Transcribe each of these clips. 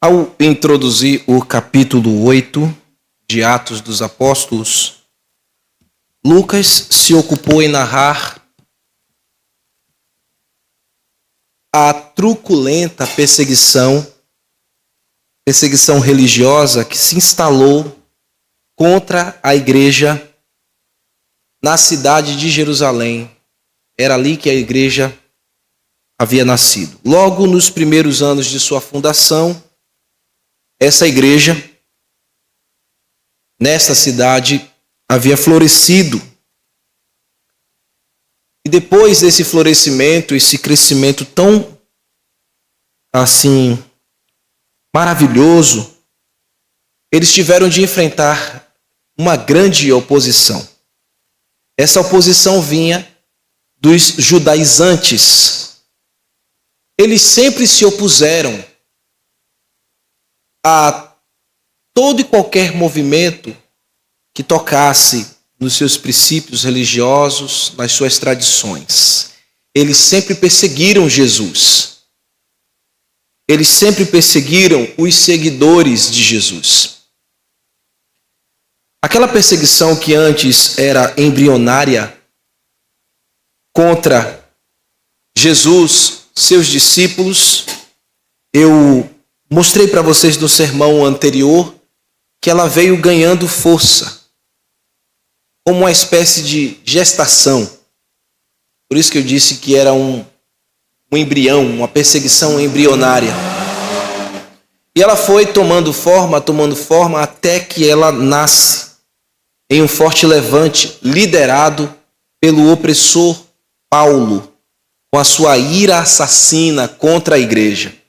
Ao introduzir o capítulo 8 de Atos dos Apóstolos, Lucas se ocupou em narrar a truculenta perseguição religiosa que se instalou contra a igreja na cidade de Jerusalém. Era ali que a igreja havia nascido. Logo nos primeiros anos de sua fundação, essa igreja, nesta cidade, havia florescido. E depois desse florescimento, esse crescimento tão, maravilhoso, eles tiveram de enfrentar uma grande oposição. Essa oposição vinha dos judaizantes. Eles sempre se opuseram a todo e qualquer movimento que tocasse nos seus princípios religiosos, nas suas tradições. Eles sempre perseguiram Jesus. Eles sempre perseguiram os seguidores de Jesus. Aquela perseguição que antes era embrionária contra Jesus, seus discípulos, eu mostrei para vocês no sermão anterior que ela veio ganhando força, como uma espécie de gestação. Por isso que eu disse que era um embrião, uma perseguição embrionária. E ela foi tomando forma, até que ela nasce em um forte levante, liderado pelo opressor Paulo, com a sua ira assassina contra a igreja.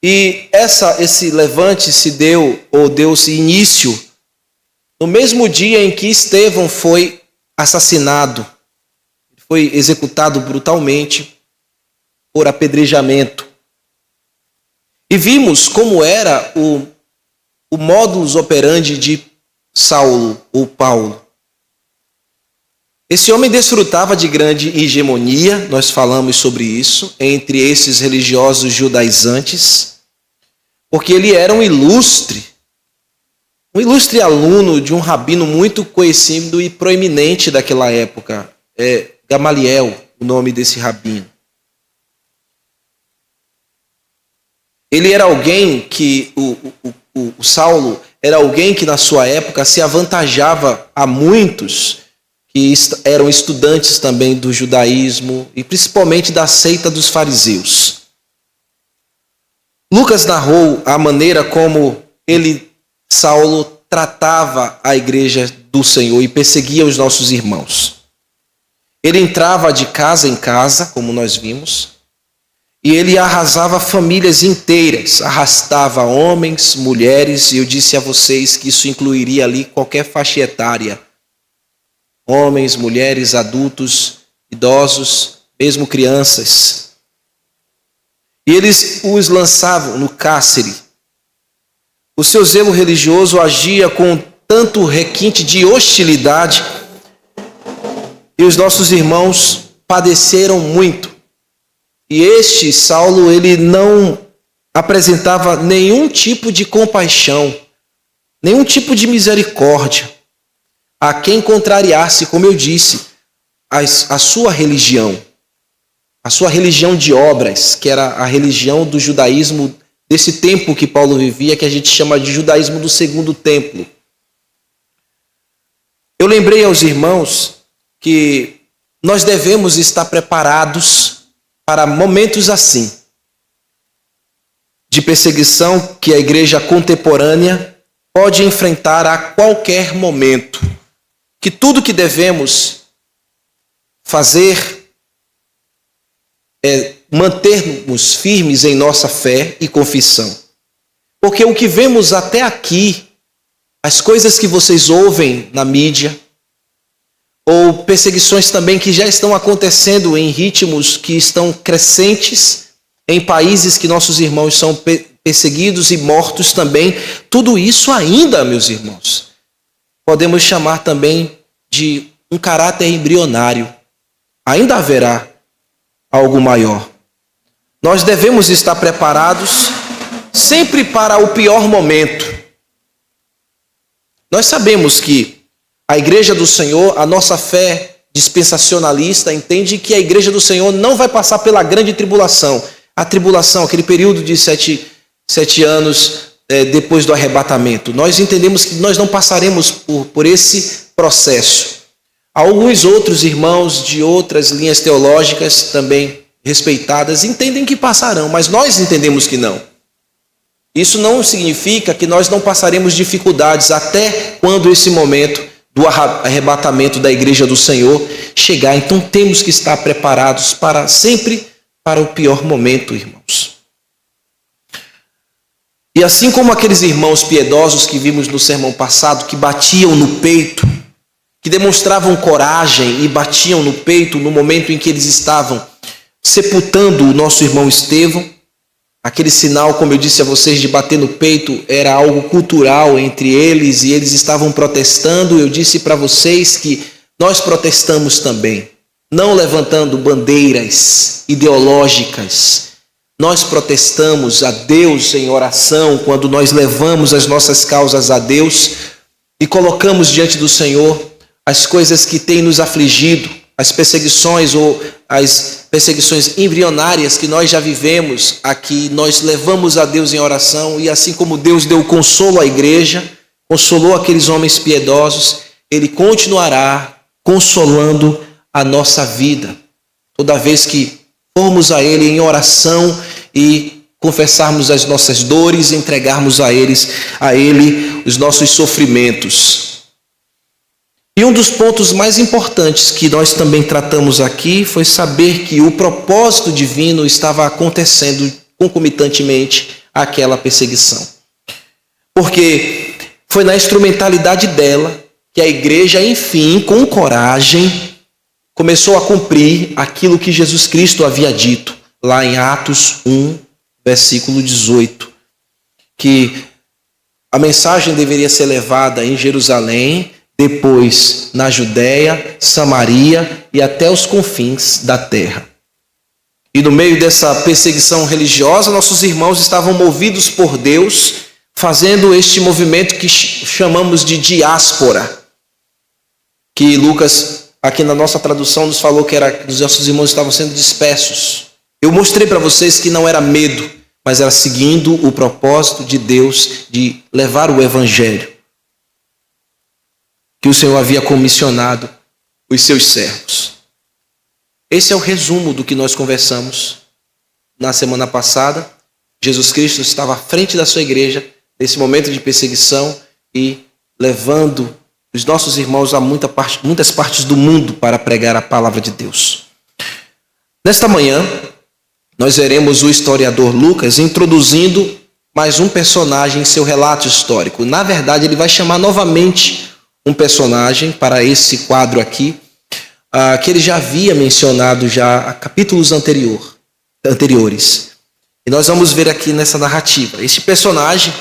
E esse levante deu-se início no mesmo dia em que Estevão foi assassinado. Foi executado brutalmente por apedrejamento. E vimos como era o modus operandi de Saulo, ou Paulo. Esse homem desfrutava de grande hegemonia, nós falamos sobre isso, entre esses religiosos judaizantes, porque ele era um ilustre aluno de um rabino muito conhecido e proeminente daquela época, Gamaliel, o nome desse rabino. Ele era alguém que, o Saulo era alguém que na sua época se avantajava a muitos que eram estudantes também do judaísmo e principalmente da seita dos fariseus. Lucas narrou a maneira como Saulo, tratava a igreja do Senhor e perseguia os nossos irmãos. Ele entrava de casa em casa, como nós vimos, e ele arrasava famílias inteiras, arrastava homens, mulheres, e eu disse a vocês que isso incluiria ali qualquer faixa etária. Homens, mulheres, adultos, idosos, mesmo crianças. E eles os lançavam no cárcere. O seu zelo religioso agia com tanto requinte de hostilidade e os nossos irmãos padeceram muito. E este Saulo, ele não apresentava nenhum tipo de compaixão, nenhum tipo de misericórdia a quem contrariasse, como eu disse, a sua religião de obras, que era a religião do judaísmo desse tempo que Paulo vivia, que a gente chama de judaísmo do segundo templo. Eu lembrei aos irmãos que nós devemos estar preparados para momentos assim, de perseguição que a igreja contemporânea pode enfrentar a qualquer momento. Que tudo que devemos fazer é mantermos firmes em nossa fé e confissão. Porque o que vemos até aqui, as coisas que vocês ouvem na mídia, ou perseguições também que já estão acontecendo em ritmos que estão crescentes, em países que nossos irmãos são perseguidos e mortos também, tudo isso ainda, meus irmãos, podemos chamar também de um caráter embrionário. Ainda haverá algo maior. Nós devemos estar preparados sempre para o pior momento. Nós sabemos que a igreja do Senhor, a nossa fé dispensacionalista, entende que a igreja do Senhor não vai passar pela grande tribulação. A tribulação, aquele período de sete anos depois do arrebatamento. Nós entendemos que nós não passaremos por esse processo. Alguns outros irmãos de outras linhas teológicas, também respeitadas, entendem que passarão, mas nós entendemos que não. Isso não significa que nós não passaremos dificuldades até quando esse momento do arrebatamento da igreja do Senhor chegar. Então temos que estar preparados sempre para o pior momento, irmãos. E assim como aqueles irmãos piedosos que vimos no sermão passado, que batiam no peito, que demonstravam coragem e batiam no peito no momento em que eles estavam sepultando o nosso irmão Estevão, aquele sinal, como eu disse a vocês, de bater no peito era algo cultural entre eles e eles estavam protestando. Eu disse para vocês que nós protestamos também, não levantando bandeiras ideológicas. Nós protestamos a Deus em oração quando nós levamos as nossas causas a Deus e colocamos diante do Senhor as coisas que têm nos afligido, as perseguições ou as perseguições embrionárias que nós já vivemos aqui. Nós levamos a Deus em oração e assim como Deus deu consolo à igreja, consolou aqueles homens piedosos, Ele continuará consolando a nossa vida. Toda vez que formos a Ele em oração e confessarmos as nossas dores, entregarmos a Ele os nossos sofrimentos. E um dos pontos mais importantes que nós também tratamos aqui foi saber que o propósito divino estava acontecendo concomitantemente àquela perseguição. Porque foi na instrumentalidade dela que a igreja, enfim, com coragem, começou a cumprir aquilo que Jesus Cristo havia dito, lá em Atos 1, versículo 18, que a mensagem deveria ser levada em Jerusalém, depois na Judéia, Samaria e até os confins da terra. E no meio dessa perseguição religiosa, nossos irmãos estavam movidos por Deus, fazendo este movimento que chamamos de diáspora, que Lucas, aqui na nossa tradução, nos falou que os nossos irmãos estavam sendo dispersos. Eu mostrei para vocês que não era medo, mas era seguindo o propósito de Deus de levar o evangelho que o Senhor havia comissionado os seus servos. Esse é o resumo do que nós conversamos na semana passada. Jesus Cristo estava à frente da sua igreja nesse momento de perseguição e levando os nossos irmãos a muitas partes do mundo para pregar a palavra de Deus. Nesta manhã, nós veremos o historiador Lucas introduzindo mais um personagem em seu relato histórico. Na verdade, ele vai chamar novamente um personagem para esse quadro aqui, que ele já havia mencionado a capítulos anteriores. E nós vamos ver aqui nessa narrativa. Este personagem,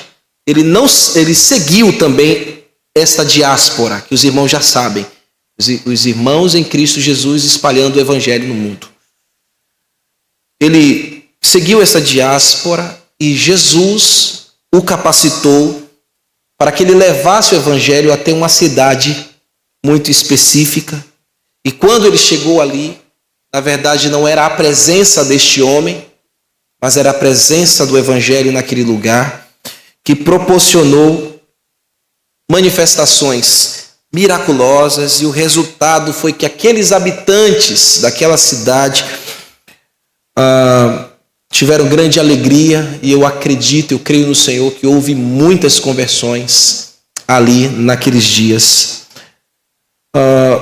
ele seguiu também esta diáspora, que os irmãos já sabem. Os irmãos em Cristo Jesus espalhando o evangelho no mundo. Ele seguiu essa diáspora e Jesus o capacitou para que ele levasse o evangelho até uma cidade muito específica. E quando ele chegou ali, na verdade não era a presença deste homem, mas era a presença do evangelho naquele lugar, que proporcionou manifestações miraculosas, e o resultado foi que aqueles habitantes daquela cidade tiveram grande alegria, e eu acredito, eu creio no Senhor, que houve muitas conversões ali naqueles dias.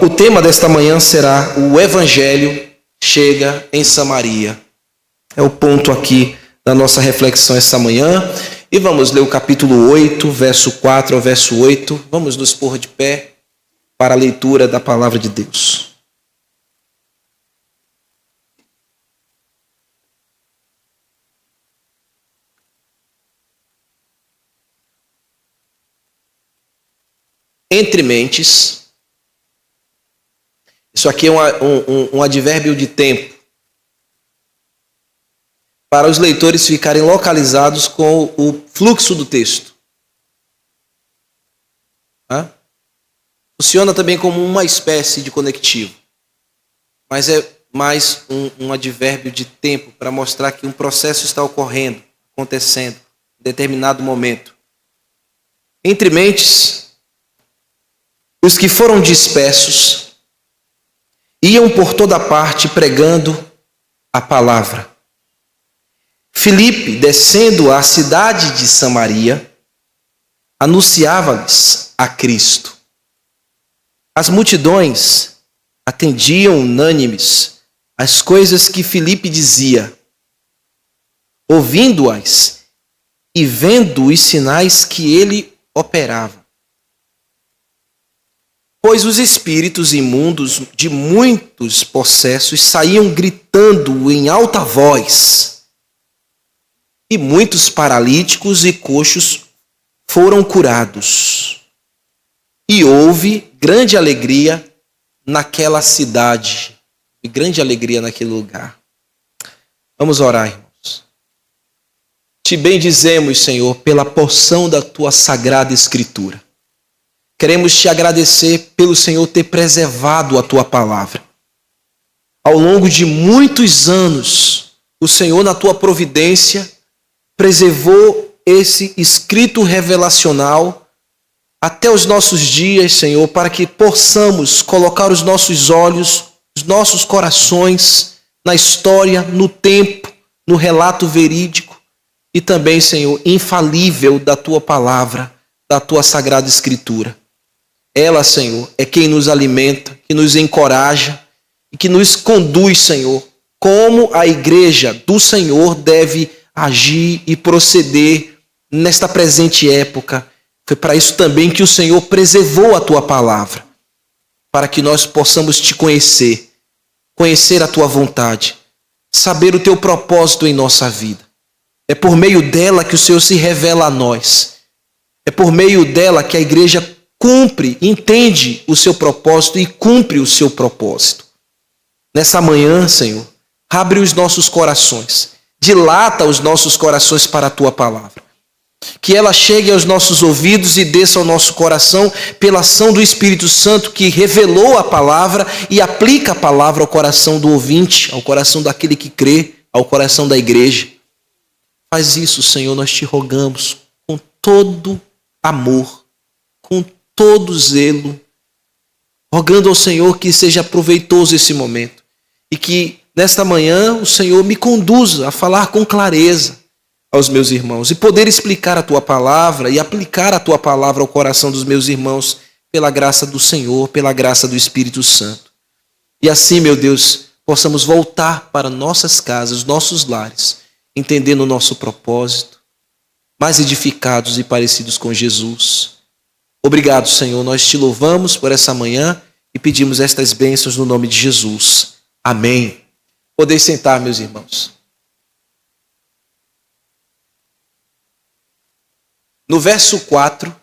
O tema desta manhã será: o Evangelho chega em Samaria. É o ponto aqui da nossa reflexão esta manhã. E vamos ler o capítulo 8, verso 4 ao verso 8. Vamos nos pôr de pé para a leitura da palavra de Deus. Entre mentes. Isso aqui é um advérbio de tempo. para os leitores ficarem localizados com o fluxo do texto. Funciona também como uma espécie de conectivo, mas é mais um advérbio de tempo para mostrar que um processo está ocorrendo, acontecendo em determinado momento. Entre mentes, os que foram dispersos iam por toda parte pregando a palavra. Filipe, descendo à cidade de Samaria, anunciava-lhes a Cristo. As multidões atendiam unânimes às coisas que Filipe dizia, ouvindo-as e vendo os sinais que ele operava. Pois os espíritos imundos de muitos possessos saíam gritando em alta voz, e muitos paralíticos e coxos foram curados. E houve grande alegria naquela cidade, e grande alegria naquele lugar. Vamos orar, irmãos. Te bendizemos, Senhor, pela porção da tua sagrada Escritura. Queremos te agradecer pelo Senhor ter preservado a tua palavra. Ao longo de muitos anos, o Senhor, na tua providência, preservou esse escrito revelacional até os nossos dias, Senhor, para que possamos colocar os nossos olhos, os nossos corações na história, no tempo, no relato verídico e também, Senhor, infalível da tua palavra, da tua sagrada Escritura. Ela, Senhor, é quem nos alimenta, que nos encoraja e que nos conduz, Senhor, como a igreja do Senhor deve agir e proceder nesta presente época. Foi para isso também que o Senhor preservou a tua palavra, para que nós possamos te conhecer, conhecer a tua vontade, saber o teu propósito em nossa vida. É por meio dela que o Senhor se revela a nós. É por meio dela que a igreja cumpre, entende o seu propósito e cumpre o seu propósito. Nessa manhã, Senhor, abre os nossos corações, dilata os nossos corações para a tua palavra. Que ela chegue aos nossos ouvidos e desça ao nosso coração pela ação do Espírito Santo que revelou a palavra e aplica a palavra ao coração do ouvinte, ao coração daquele que crê, ao coração da igreja. Faz isso, Senhor, nós te rogamos com todo amor, com todo zelo, rogando ao Senhor que seja proveitoso esse momento e que nesta manhã o Senhor me conduza a falar com clareza aos meus irmãos e poder explicar a tua palavra e aplicar a tua palavra ao coração dos meus irmãos pela graça do Senhor, pela graça do Espírito Santo. E assim, meu Deus, possamos voltar para nossas casas, nossos lares, entendendo o nosso propósito, mais edificados e parecidos com Jesus. Obrigado, Senhor, nós te louvamos por essa manhã e pedimos estas bênçãos no nome de Jesus. Amém. Podeis sentar, meus irmãos. No verso 4,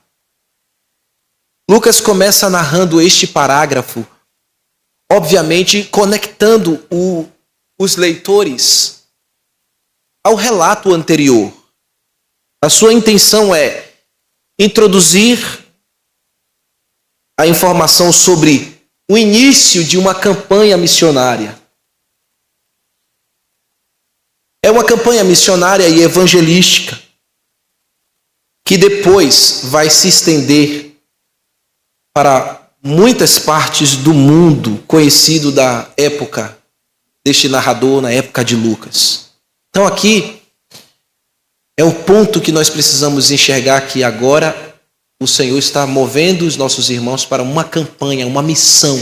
Lucas começa narrando este parágrafo, obviamente conectando os leitores ao relato anterior. A sua intenção é introduzir a informação sobre o início de uma campanha missionária. É uma campanha missionária e evangelística que depois vai se estender para muitas partes do mundo conhecido da época deste narrador, na época de Lucas. Então aqui é o ponto que nós precisamos enxergar que agora o Senhor está movendo os nossos irmãos para uma campanha, uma missão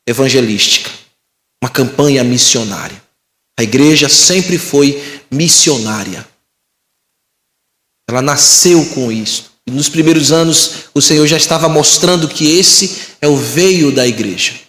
evangelística, uma campanha missionária. A igreja sempre foi missionária. Ela nasceu com isso. E nos primeiros anos, o Senhor já estava mostrando que esse é o veio da igreja.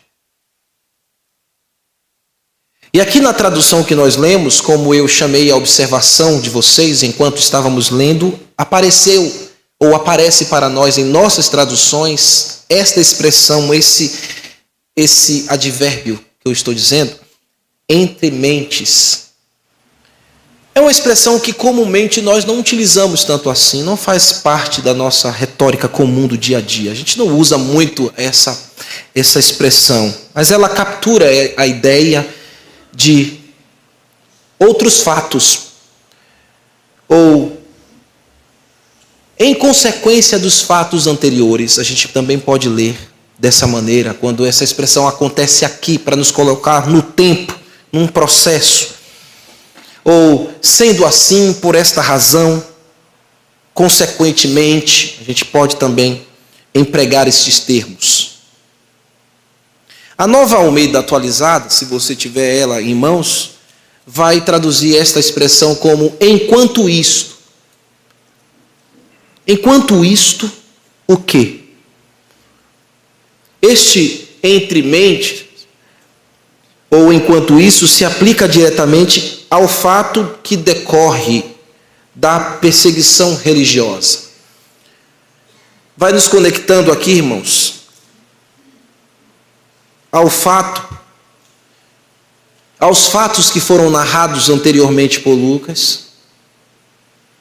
E aqui na tradução que nós lemos, como eu chamei a observação de vocês enquanto estávamos lendo, apareceu ou aparece para nós em nossas traduções esta expressão, esse advérbio que eu estou dizendo, entre mentes. É uma expressão que comumente nós não utilizamos tanto assim, não faz parte da nossa retórica comum do dia a dia. A gente não usa muito essa expressão, mas ela captura a ideia de outros fatos, ou em consequência dos fatos anteriores. A gente também pode ler dessa maneira, quando essa expressão acontece aqui, para nos colocar no tempo, num processo. Ou, sendo assim, por esta razão, consequentemente, a gente pode também empregar esses termos. A Nova Almeida Atualizada, se você tiver ela em mãos, vai traduzir esta expressão como enquanto isto. Enquanto isto, o quê? Este entre mentes, ou enquanto isso, se aplica diretamente ao fato que decorre da perseguição religiosa. Vai nos conectando aqui, irmãos, aos fatos que foram narrados anteriormente por Lucas,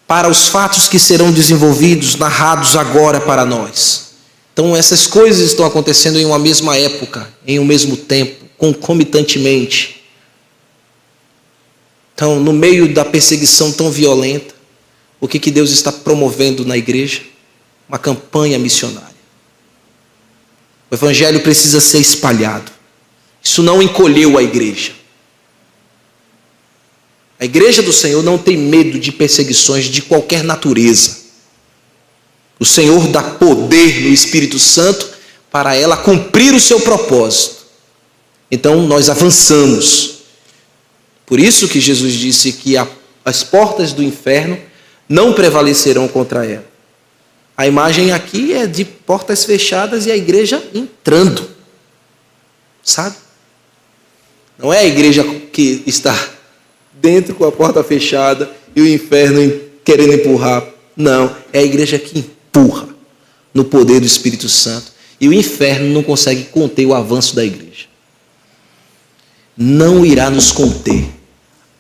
para os fatos que serão desenvolvidos, narrados agora para nós. Então essas coisas estão acontecendo em uma mesma época, em um mesmo tempo, concomitantemente. Então, no meio da perseguição tão violenta, o que Deus está promovendo na igreja? Uma campanha missionária. O evangelho precisa ser espalhado. Isso não encolheu a igreja. A igreja do Senhor não tem medo de perseguições de qualquer natureza. O Senhor dá poder no Espírito Santo para ela cumprir o seu propósito. Então nós avançamos. Por isso que Jesus disse que as portas do inferno não prevalecerão contra ela. A imagem aqui é de portas fechadas e a igreja entrando. Sabe? Não é a igreja que está dentro com a porta fechada e o inferno querendo empurrar. Não, é a igreja que empurra no poder do Espírito Santo. E o inferno não consegue conter o avanço da igreja. Não irá nos conter.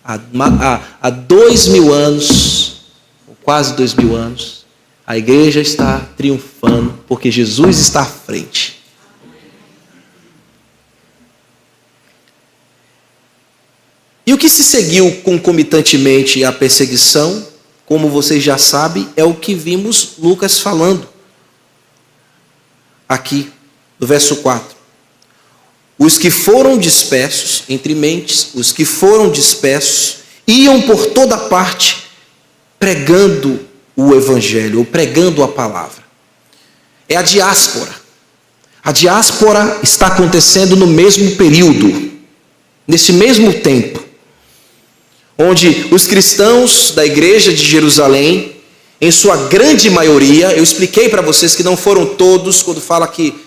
Há 2000 anos, ou quase 2000 anos, a igreja está triunfando porque Jesus está à frente. E o que se seguiu concomitantemente à perseguição, como vocês já sabem, é o que vimos Lucas falando aqui no verso 4. Os que foram dispersos, entre mentes, os que foram dispersos, iam por toda parte pregando o evangelho, ou pregando a palavra. É a diáspora. A diáspora está acontecendo no mesmo período, nesse mesmo tempo, onde os cristãos da igreja de Jerusalém, em sua grande maioria, eu expliquei para vocês que não foram todos, quando fala que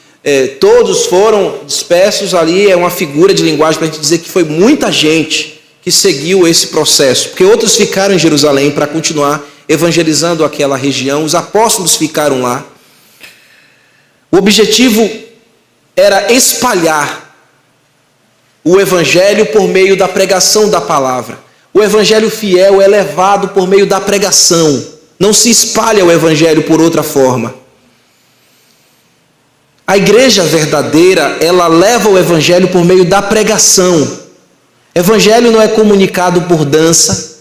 todos foram dispersos, ali é uma figura de linguagem para a gente dizer que foi muita gente que seguiu esse processo, porque outros ficaram em Jerusalém para continuar evangelizando aquela região, os apóstolos ficaram lá. O objetivo era espalhar o evangelho por meio da pregação da palavra. O evangelho fiel é levado por meio da pregação. Não se espalha o evangelho por outra forma. A igreja verdadeira, ela leva o evangelho por meio da pregação. Evangelho não é comunicado por dança.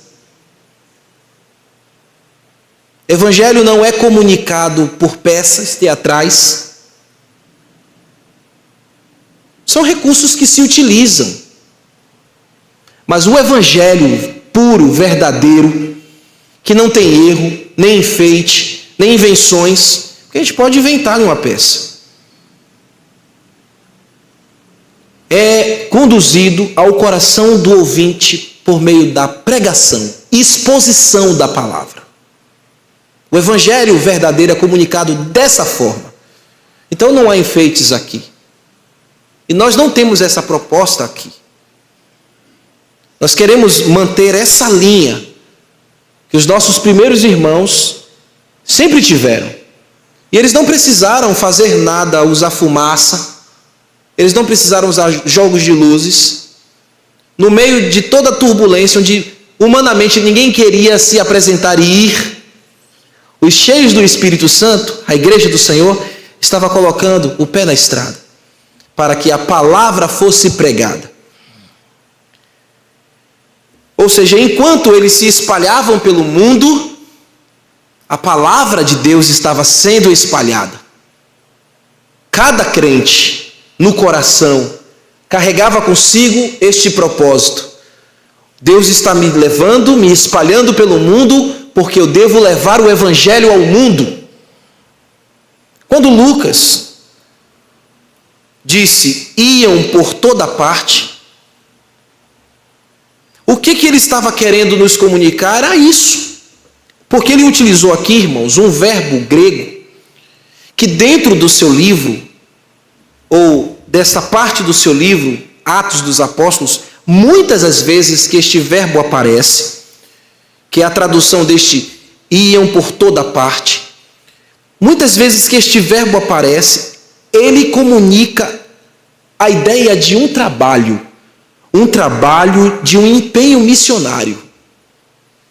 Evangelho não é comunicado por peças teatrais. São recursos que se utilizam. Mas o evangelho puro, verdadeiro, que não tem erro, nem enfeite, nem invenções, que a gente pode inventar numa peça, é conduzido ao coração do ouvinte por meio da pregação, exposição da palavra. O evangelho verdadeiro é comunicado dessa forma. Então não há enfeites aqui. E nós não temos essa proposta aqui. Nós queremos manter essa linha que os nossos primeiros irmãos sempre tiveram. E eles não precisaram fazer nada, usar fumaça. Eles não precisaram usar jogos de luzes. No meio de toda a turbulência, onde humanamente ninguém queria se apresentar e ir, os cheios do Espírito Santo, a igreja do Senhor, estava colocando o pé na estrada, para que a palavra fosse pregada. Ou seja, enquanto eles se espalhavam pelo mundo, a palavra de Deus estava sendo espalhada. Cada crente, no coração, carregava consigo este propósito. Deus está me levando, me espalhando pelo mundo, porque eu devo levar o evangelho ao mundo. Quando Lucas disse, iam por toda parte, o que ele estava querendo nos comunicar era isso. Porque ele utilizou aqui, irmãos, um verbo grego, que dentro do seu livro, ou dessa parte do seu livro, Atos dos Apóstolos, muitas das vezes que este verbo aparece, que é a tradução deste iam por toda parte, muitas vezes que este verbo aparece, ele comunica a ideia de um trabalho de um empenho missionário.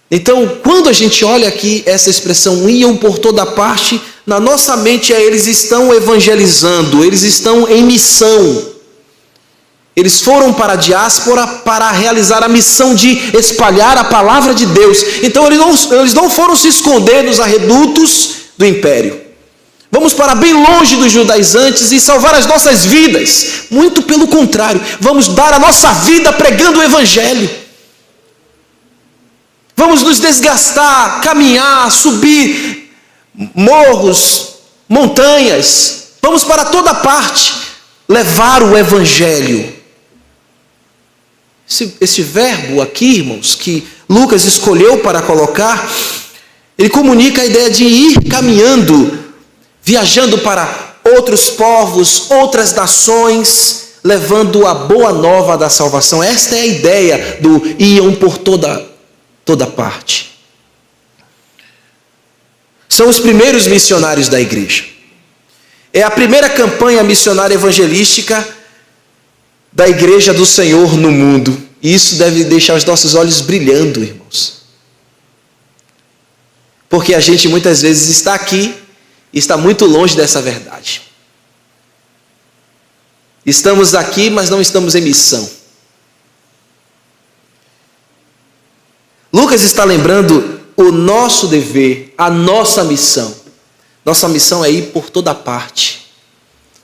Então, quando a gente olha aqui essa expressão, iam por toda parte, na nossa mente eles estão evangelizando, eles estão em missão. Eles foram para a diáspora para realizar a missão de espalhar a palavra de Deus. Então, eles não foram se esconder nos arredutos do império. Vamos para bem longe dos judaizantes e salvar as nossas vidas. Muito pelo contrário, vamos dar a nossa vida pregando o evangelho. Vamos nos desgastar, caminhar, subir morros, montanhas. Vamos para toda parte levar o evangelho. Esse verbo aqui, irmãos, que Lucas escolheu para colocar, ele comunica a ideia de ir caminhando, viajando para outros povos, outras nações, levando a boa nova da salvação. Esta é a ideia do iam por toda parte. São os primeiros missionários da igreja. É a primeira campanha missionária evangelística da igreja do Senhor no mundo. E isso deve deixar os nossos olhos brilhando, irmãos. Porque a gente muitas vezes está aqui e está muito longe dessa verdade. Estamos aqui, mas não estamos em missão. Lucas está lembrando o nosso dever, a nossa missão. Nossa missão é ir por toda parte.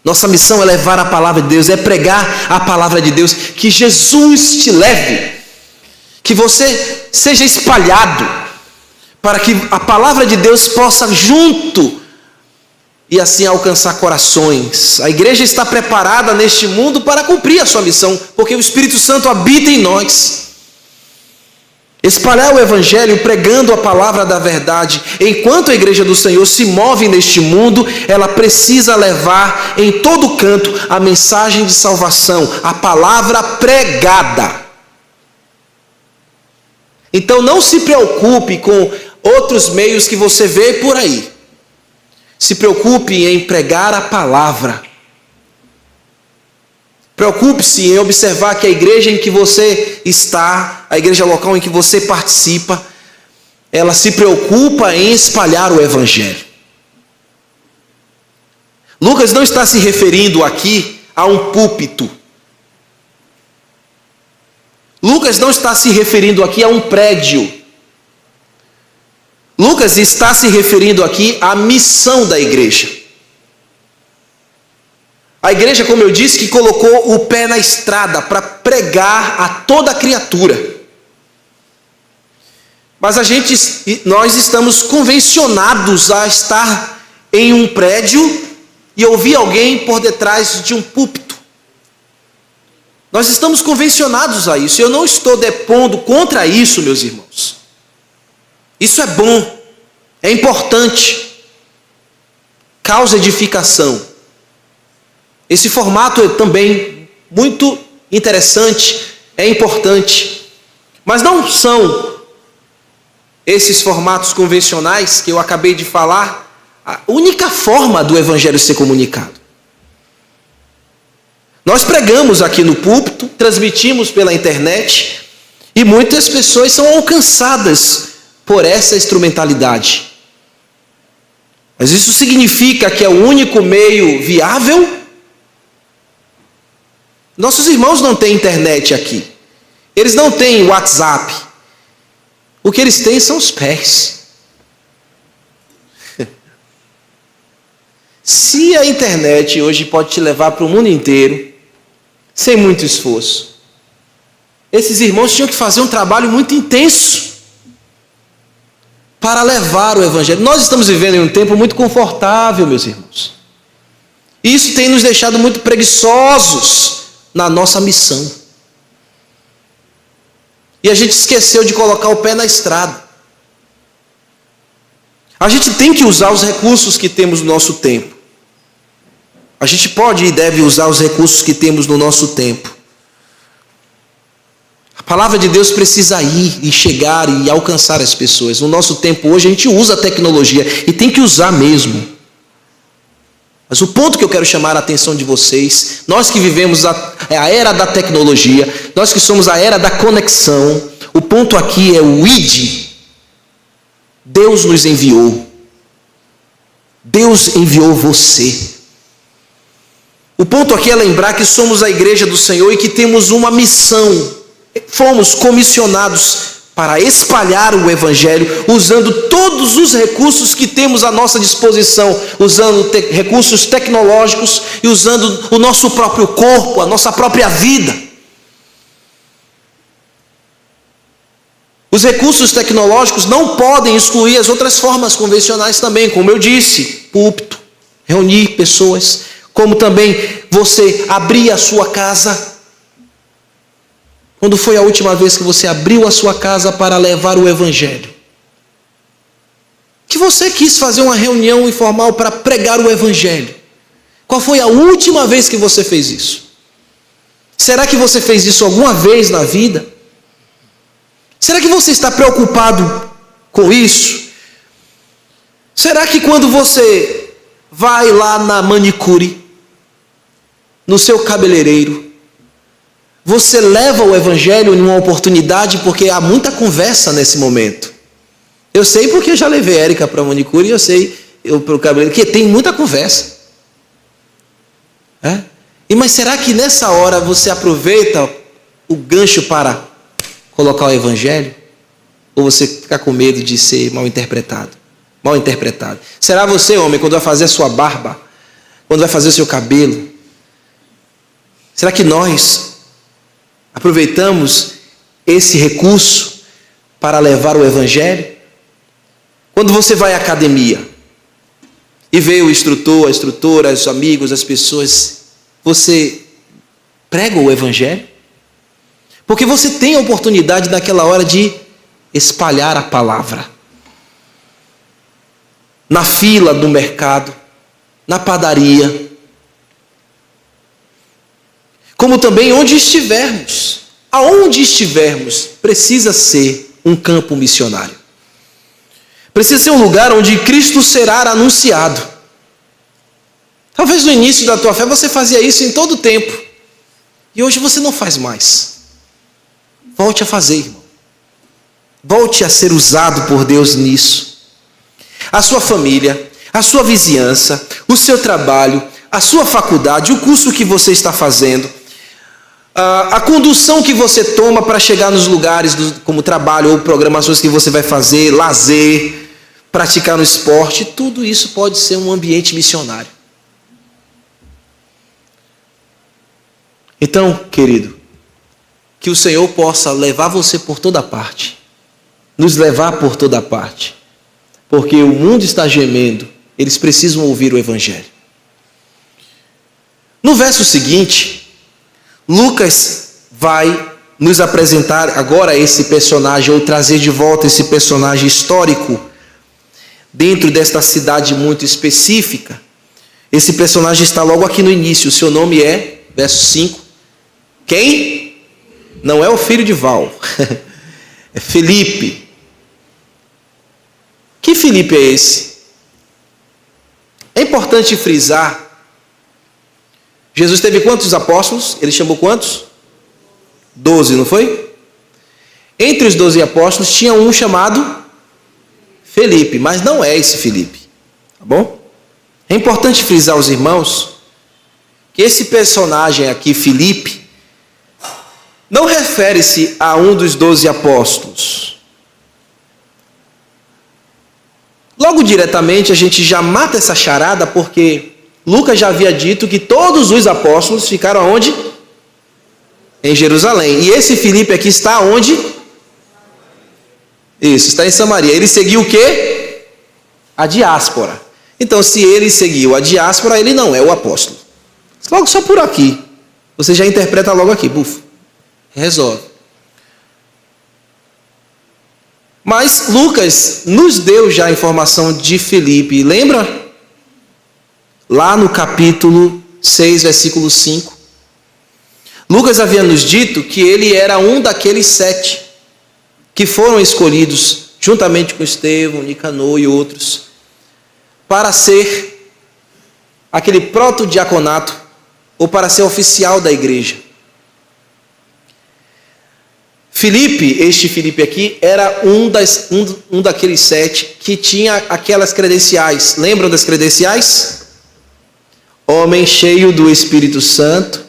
Nossa missão é levar a palavra de Deus, é pregar a palavra de Deus. Que Jesus te leve, que você seja espalhado, para que a palavra de Deus possa junto e assim alcançar corações. A igreja está preparada neste mundo para cumprir a sua missão, porque o Espírito Santo habita em nós. Espalhar o evangelho pregando a palavra da verdade. Enquanto a igreja do Senhor se move neste mundo, ela precisa levar em todo canto a mensagem de salvação, a palavra pregada. Então não se preocupe com outros meios que você vê por aí. Se preocupe em pregar a palavra. Preocupe-se em observar que a igreja em que você está, a igreja local em que você participa, ela se preocupa em espalhar o evangelho. Lucas não está se referindo aqui a um púlpito. Lucas não está se referindo aqui a um prédio. Lucas está se referindo aqui à missão da igreja. A igreja, como eu disse, que colocou o pé na estrada para pregar a toda criatura. Mas nós estamos convencionados a estar em um prédio e ouvir alguém por detrás de um púlpito. Nós estamos convencionados a isso. Eu não estou depondo contra isso, meus irmãos. Isso é bom, é importante, causa edificação. Esse formato é também muito interessante, é importante, mas não são esses formatos convencionais que eu acabei de falar a única forma do evangelho ser comunicado. Nós pregamos aqui no púlpito, transmitimos pela internet E muitas pessoas são alcançadas por essa instrumentalidade. Mas isso significa que é o único meio viável? Nossos irmãos não têm internet aqui. Eles não têm WhatsApp. O que eles têm são os pés. Se a internet hoje pode te levar para o mundo inteiro, sem muito esforço, esses irmãos tinham que fazer um trabalho muito intenso para levar o evangelho. Nós estamos vivendo em um tempo muito confortável, meus irmãos. Isso tem nos deixado muito preguiçosos na nossa missão. E a gente esqueceu de colocar o pé na estrada. A gente tem que usar os recursos que temos no nosso tempo. A gente pode e deve usar os recursos que temos no nosso tempo. A palavra de Deus precisa ir e chegar e alcançar as pessoas. No nosso tempo hoje a gente usa a tecnologia e tem que usar mesmo. Mas o ponto que eu quero chamar a atenção de vocês, nós que vivemos a era da tecnologia, nós que somos a era da conexão, o ponto aqui é o ide. Deus nos enviou. Deus enviou você. O ponto aqui é lembrar que somos a igreja do Senhor e que temos uma missão. Fomos comissionados para espalhar o evangelho, usando todos os recursos que temos à nossa disposição, usando recursos tecnológicos e usando o nosso próprio corpo, a nossa própria vida. Os recursos tecnológicos não podem excluir as outras formas convencionais também, como eu disse, púlpito, reunir pessoas, como também você abrir a sua casa. Quando foi a última vez que você abriu a sua casa para levar o evangelho? Que você quis fazer uma reunião informal para pregar o evangelho? Qual foi a última vez que você fez isso? Será que você fez isso alguma vez na vida? Será que você está preocupado com isso? Será que quando você vai lá na manicure, no seu cabeleireiro, você leva o evangelho em uma oportunidade, porque há muita conversa nesse momento? Eu sei porque eu já levei a Érica para a manicure e eu sei para o cabeleireiro que tem muita conversa. Mas será que nessa hora você aproveita o gancho para colocar o evangelho? Ou você fica com medo de ser mal interpretado? Mal interpretado. Será você, homem, quando vai fazer a sua barba, quando vai fazer o seu cabelo, será que nós aproveitamos esse recurso para levar o evangelho? Quando você vai à academia e vê o instrutor, a instrutora, os amigos, as pessoas, você prega o evangelho? Porque você tem a oportunidade naquela hora de espalhar a palavra. Na fila do mercado, na padaria, como também onde estivermos. Aonde estivermos, precisa ser um campo missionário. Precisa ser um lugar onde Cristo será anunciado. Talvez no início da tua fé você fazia isso em todo o tempo. E hoje você não faz mais. Volte a fazer, irmão. Volte a ser usado por Deus nisso. A sua família, a sua vizinhança, o seu trabalho, a sua faculdade, o curso que você está fazendo, a condução que você toma para chegar nos lugares como trabalho ou programações que você vai fazer, lazer, praticar no esporte, tudo isso pode ser um ambiente missionário. Então, querido, que o Senhor possa levar você por toda parte, nos levar por toda parte, porque o mundo está gemendo, eles precisam ouvir o evangelho. No verso seguinte, Lucas vai nos apresentar agora esse personagem, ou trazer de volta esse personagem histórico dentro desta cidade muito específica. Esse personagem está logo aqui no início, o seu nome é, verso 5, quem? Não é o filho de Val, é Felipe. Que Felipe é esse? É importante frisar, Jesus teve quantos apóstolos? Ele chamou quantos? 12, não foi? entre os 12 apóstolos tinha um chamado Felipe, mas não é esse Felipe, tá bom? É importante frisar aos irmãos que esse personagem aqui, Felipe, não refere-se a um dos 12 apóstolos. Logo diretamente a gente já mata essa charada, porque Lucas já havia dito que todos os apóstolos ficaram aonde? Em Jerusalém. E esse Felipe aqui está onde? Isso, está em Samaria. Ele seguiu o quê? A diáspora. Então, se ele seguiu a diáspora, ele não é o apóstolo. Logo só por aqui. Você já interpreta logo aqui, bufo. Resolve. Mas Lucas nos deu já a informação de Felipe. Lembra? Lá no capítulo 6, versículo 5. Lucas havia nos dito que ele era um daqueles 7 que foram escolhidos, juntamente com Estevão, Nicanor e outros, para ser aquele protodiaconato, ou para ser oficial da igreja. Filipe, este Filipe aqui, era um daqueles 7 que tinha aquelas credenciais. Lembram das credenciais? Homem cheio do Espírito Santo,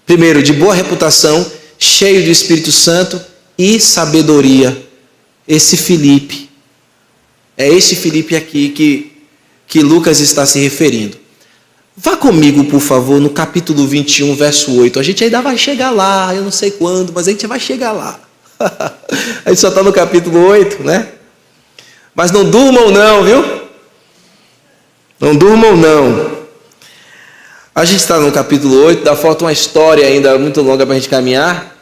primeiro, de boa reputação, cheio do Espírito Santo e sabedoria. Esse Filipe, é esse Filipe aqui que Lucas está se referindo. Vá comigo, por favor, no capítulo 21, verso 8. A gente ainda vai chegar lá, eu não sei quando, mas a gente vai chegar lá. A gente só está no capítulo 8, né? Mas não durmam não, viu? Não durmam não. A gente está no capítulo 8, dá falta uma história ainda muito longa para a gente caminhar.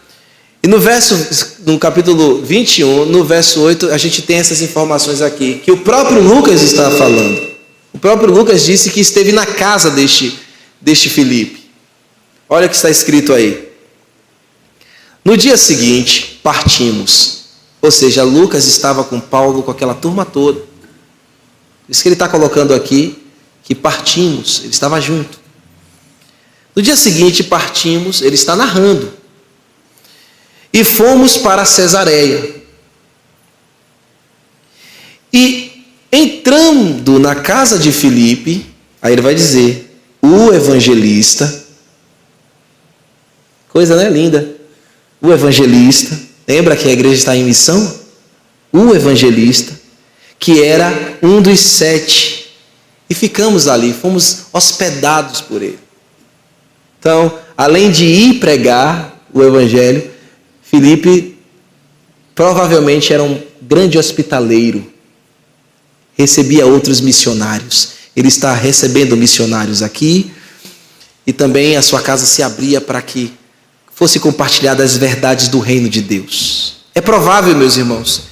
E no capítulo 21, no verso 8, a gente tem essas informações aqui, que o próprio Lucas está falando. O próprio Lucas disse que esteve na casa deste Filipe. Olha o que está escrito aí. No dia seguinte, partimos. Ou seja, Lucas estava com Paulo, com aquela turma toda. Isso que ele está colocando aqui, que partimos, ele estava junto. No dia seguinte, partimos, ele está narrando. E fomos para Cesareia. E entrando na casa de Filipe, aí ele vai dizer, o evangelista, coisa, né, linda, o evangelista, lembra que a igreja está em missão? O evangelista, que era um dos 7, e ficamos ali, fomos hospedados por ele. Então, além de ir pregar o evangelho, Filipe provavelmente era um grande hospitaleiro, recebia outros missionários. Ele está recebendo missionários aqui, e também a sua casa se abria para que fosse compartilhadas as verdades do reino de Deus. É provável, meus irmãos,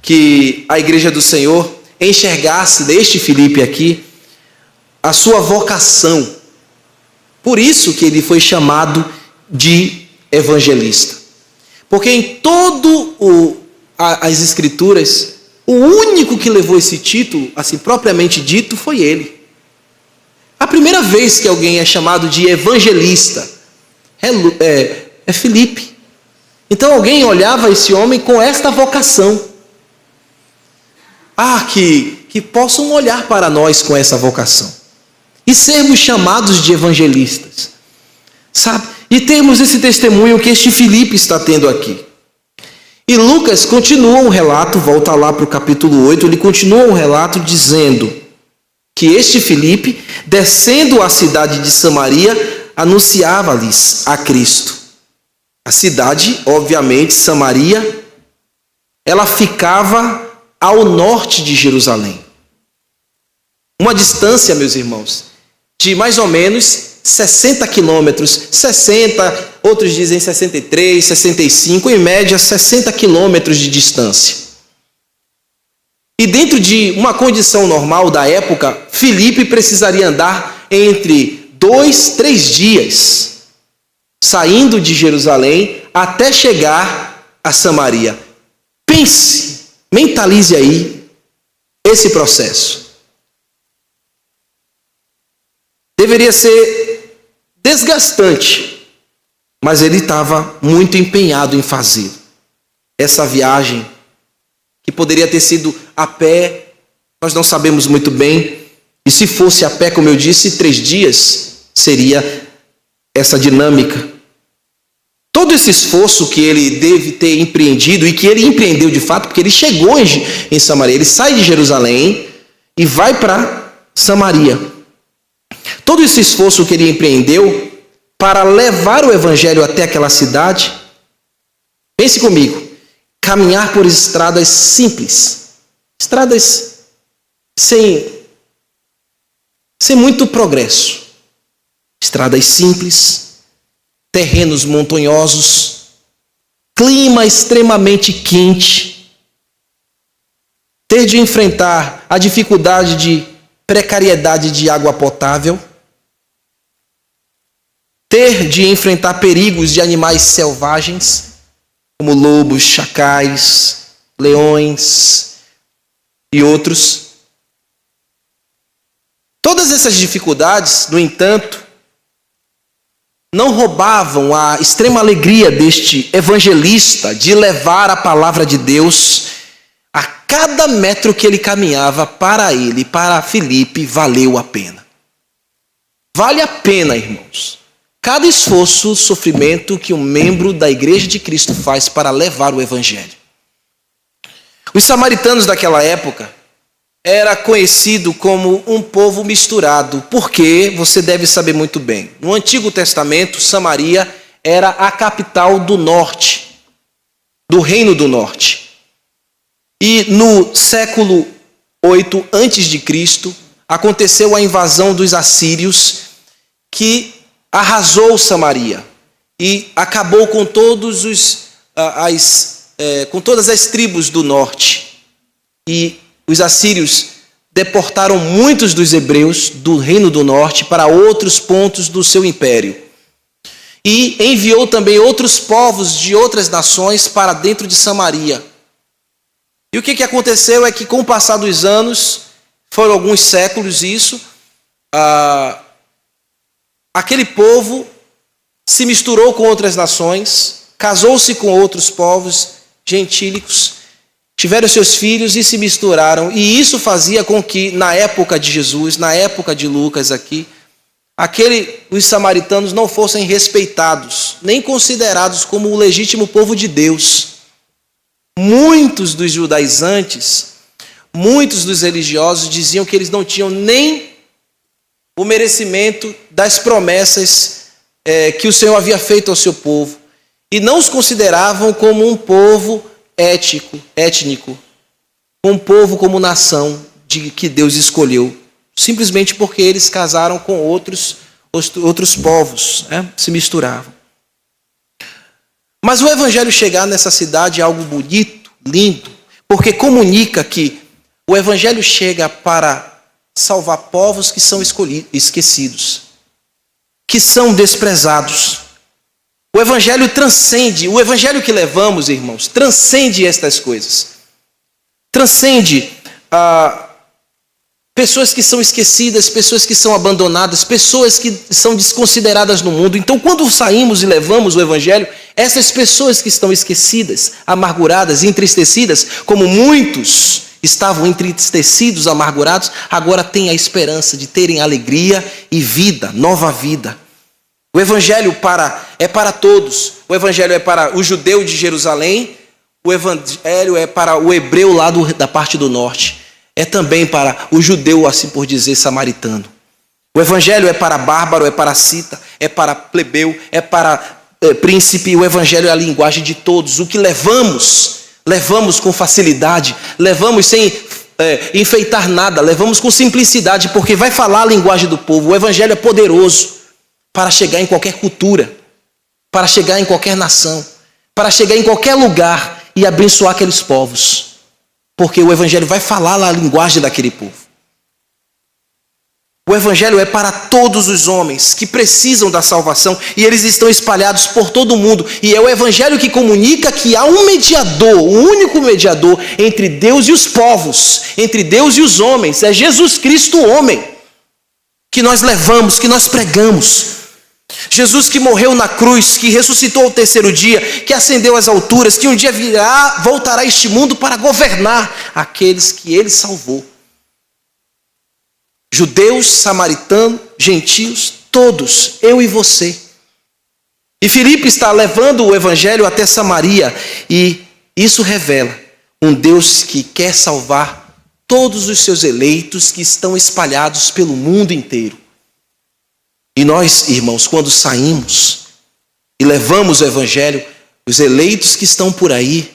que a igreja do Senhor enxergasse neste Filipe aqui a sua vocação. Por isso que ele foi chamado de evangelista. Porque em todo as escrituras, o único que levou esse título, assim propriamente dito, foi ele. A primeira vez que alguém é chamado de evangelista é Filipe. Então alguém olhava esse homem com esta vocação. Que possam olhar para nós com essa vocação. E sermos chamados de evangelistas. Sabe? E temos esse testemunho que este Filipe está tendo aqui. E Lucas continua um relato, volta lá para o capítulo 8, ele continua um relato dizendo que este Filipe, descendo à cidade de Samaria, anunciava-lhes a Cristo. A cidade, obviamente, Samaria, ela ficava ao norte de Jerusalém. Uma distância, meus irmãos, de mais ou menos 60 quilômetros, 60, outros dizem 63, 65, em média 60 quilômetros de distância. E dentro de uma condição normal da época, Filipe precisaria andar entre 2, 3 dias, saindo de Jerusalém até chegar a Samaria. Pense, mentalize aí esse processo. Deveria ser desgastante, mas ele estava muito empenhado em fazê-lo. essa viagem, que poderia ter sido a pé, nós não sabemos muito bem. E se fosse a pé, como eu disse, 3 dias seria essa dinâmica. Todo esse esforço que ele deve ter empreendido, e que ele empreendeu de fato, porque ele chegou em Samaria, ele sai de Jerusalém e vai para Samaria. Todo esse esforço que ele empreendeu para levar o evangelho até aquela cidade, pense comigo, caminhar por estradas simples, estradas sem muito progresso, estradas simples, terrenos montanhosos, clima extremamente quente, ter de enfrentar a dificuldade de precariedade de água potável, ter de enfrentar perigos de animais selvagens, como lobos, chacais, leões e outros. Todas essas dificuldades, no entanto, não roubavam a extrema alegria deste evangelista de levar a palavra de Deus. A cada metro que ele caminhava, para ele, para Filipe, valeu a pena. Vale a pena, irmãos, cada esforço, sofrimento que um membro da Igreja de Cristo faz para levar o evangelho. Os samaritanos daquela época era conhecido como um povo misturado, porque você deve saber muito bem. No Antigo Testamento, Samaria era a capital do norte, do Reino do Norte. E no século 8 a.C., aconteceu a invasão dos assírios, que arrasou Samaria e acabou com todas as tribos do norte. E os assírios deportaram muitos dos hebreus do Reino do Norte para outros pontos do seu império. E enviou também outros povos de outras nações para dentro de Samaria. E o que aconteceu é que, com o passar dos anos, foram alguns séculos isso, aquele povo se misturou com outras nações, casou-se com outros povos gentílicos, tiveram seus filhos e se misturaram. E isso fazia com que, na época de Jesus, na época de Lucas aqui, os samaritanos não fossem respeitados, nem considerados como o legítimo povo de Deus. Muitos dos judaizantes, muitos dos religiosos diziam que eles não tinham nem o merecimento das promessas que o Senhor havia feito ao seu povo, e não os consideravam como um povo étnico, um povo como nação que Deus escolheu, simplesmente porque eles casaram com outros povos, se misturavam. Mas o evangelho chegar nessa cidade é algo bonito, lindo, porque comunica que o evangelho chega para salvar povos que são esquecidos, que são desprezados. O evangelho transcende, o evangelho que levamos, irmãos, transcende estas coisas. Transcende pessoas que são esquecidas, pessoas que são abandonadas, pessoas que são desconsideradas no mundo. Então, quando saímos e levamos o evangelho, essas pessoas que estão esquecidas, amarguradas, entristecidas, como muitos estavam entristecidos, amargurados, agora têm a esperança de terem alegria e vida, nova vida. O evangelho é para todos. O evangelho é para o judeu de Jerusalém, o evangelho é para o hebreu lá da parte do norte. É também para o judeu, assim por dizer, samaritano. O evangelho é para bárbaro, é para cita, é para plebeu, é para príncipe. O evangelho é a linguagem de todos. O que levamos com facilidade, levamos sem enfeitar nada, levamos com simplicidade, porque vai falar a linguagem do povo. O evangelho é poderoso para chegar em qualquer cultura, para chegar em qualquer nação, para chegar em qualquer lugar e abençoar aqueles povos. Porque o evangelho vai falar a linguagem daquele povo. O evangelho é para todos os homens que precisam da salvação, e eles estão espalhados por todo o mundo. E é o evangelho que comunica que há um mediador, um único mediador entre Deus e os povos, entre Deus e os homens. É Jesus Cristo, o homem, que nós levamos, que nós pregamos. Jesus que morreu na cruz, que ressuscitou ao terceiro dia, que ascendeu às alturas, que um dia voltará a este mundo para governar aqueles que ele salvou. Judeus, samaritanos, gentios, todos, eu e você. E Filipe está levando o evangelho até Samaria, e isso revela um Deus que quer salvar todos os seus eleitos que estão espalhados pelo mundo inteiro. E nós, irmãos, quando saímos e levamos o evangelho, os eleitos que estão por aí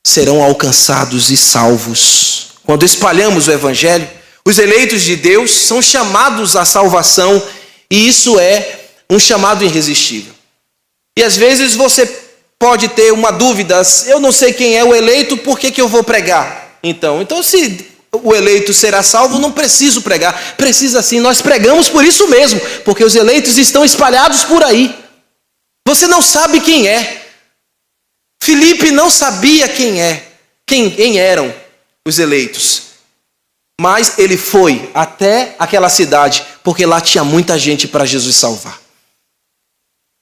serão alcançados e salvos. Quando espalhamos o evangelho, os eleitos de Deus são chamados à salvação, e isso é um chamado irresistível. E às vezes você pode ter uma dúvida: eu não sei quem é o eleito, por que eu vou pregar? Então se o eleito será salvo, não preciso pregar. Precisa sim, nós pregamos por isso mesmo, porque os eleitos estão espalhados por aí. Você não sabe quem é. Filipe não sabia quem eram os eleitos. Mas ele foi até aquela cidade, porque lá tinha muita gente para Jesus salvar.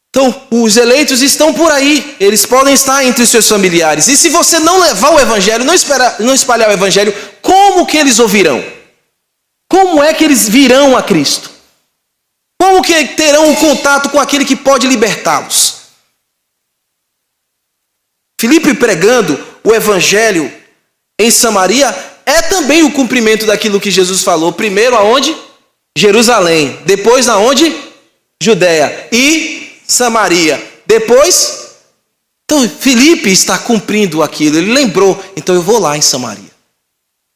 Então, os eleitos estão por aí, eles podem estar entre os seus familiares. E se você não levar o evangelho, não espalhar o evangelho, como que eles ouvirão? Como é que eles virão a Cristo? Como que terão um contato com aquele que pode libertá-los? Filipe pregando o evangelho em Samaria é também o cumprimento daquilo que Jesus falou. Primeiro aonde? Jerusalém. Depois aonde? Judeia. E Samaria. Depois, então Filipe está cumprindo aquilo. Ele lembrou, então eu vou lá em Samaria.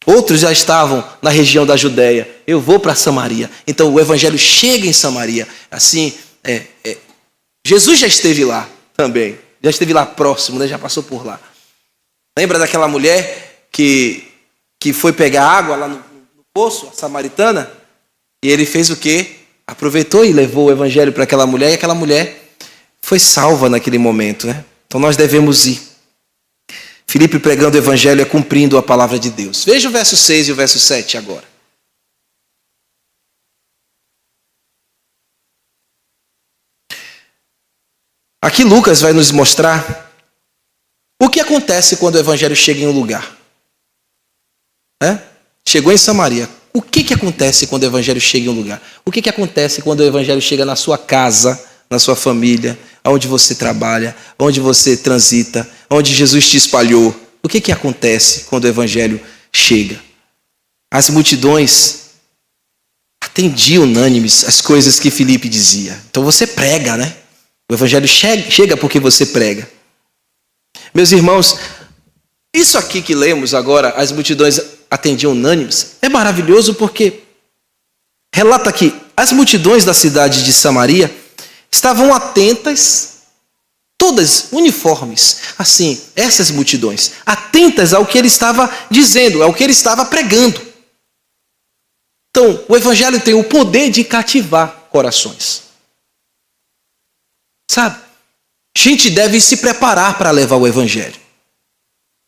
Outros já estavam na região da Judeia. Eu vou para Samaria. Então o evangelho chega em Samaria. Assim, Jesus já esteve lá também. Já esteve lá próximo, né? Já passou por lá. Lembra daquela mulher que foi pegar água lá no poço, a samaritana? E ele fez o quê? Aproveitou e levou o evangelho para aquela mulher, e aquela mulher foi salva naquele momento, né? Então nós devemos ir. Filipe pregando o evangelho é cumprindo a palavra de Deus. Veja o verso 6 e o verso 7 agora. Aqui Lucas vai nos mostrar o que acontece quando o evangelho chega em um lugar. Chegou em Samaria. O que acontece quando o evangelho chega em um lugar? O que acontece quando o evangelho chega na sua casa, na sua família, onde você trabalha, onde você transita, onde Jesus te espalhou? O que acontece quando o evangelho chega? As multidões atendiam unânimes as coisas que Filipe dizia. Então você prega, né? O evangelho chega porque você prega. Meus irmãos, isso aqui que lemos agora, as multidões atendiam unânimes, é maravilhoso porque relata que as multidões da cidade de Samaria estavam atentas, todas uniformes, assim, essas multidões, atentas ao que ele estava dizendo, ao que ele estava pregando. Então, o evangelho tem o poder de cativar corações. Sabe? A gente deve se preparar para levar o evangelho.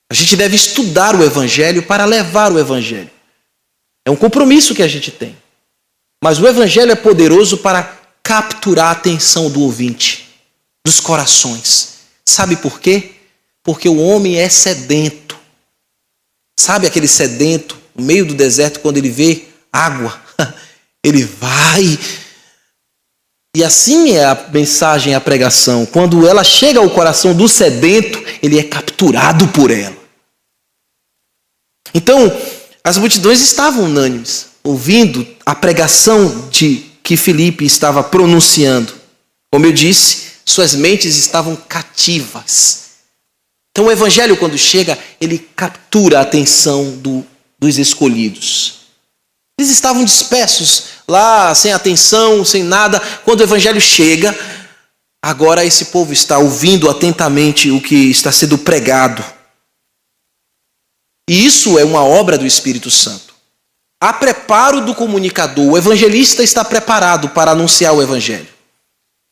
A gente deve estudar o evangelho para levar o evangelho. É um compromisso que a gente tem. Mas o evangelho é poderoso para capturar a atenção do ouvinte, dos corações. Sabe por quê? Porque o homem é sedento. Sabe aquele sedento no meio do deserto, quando ele vê água, ele vai. E assim é a mensagem, a pregação. Quando ela chega ao coração do sedento, ele é capturado por ela. Então, as multidões estavam unânimes, ouvindo a pregação que Filipe estava pronunciando. Como eu disse, suas mentes estavam cativas. Então, o evangelho, quando chega, ele captura a atenção dos escolhidos. Eles estavam dispersos lá, sem atenção, sem nada. Quando o evangelho chega, agora esse povo está ouvindo atentamente o que está sendo pregado. E isso é uma obra do Espírito Santo. Há preparo do comunicador. O evangelista está preparado para anunciar o evangelho.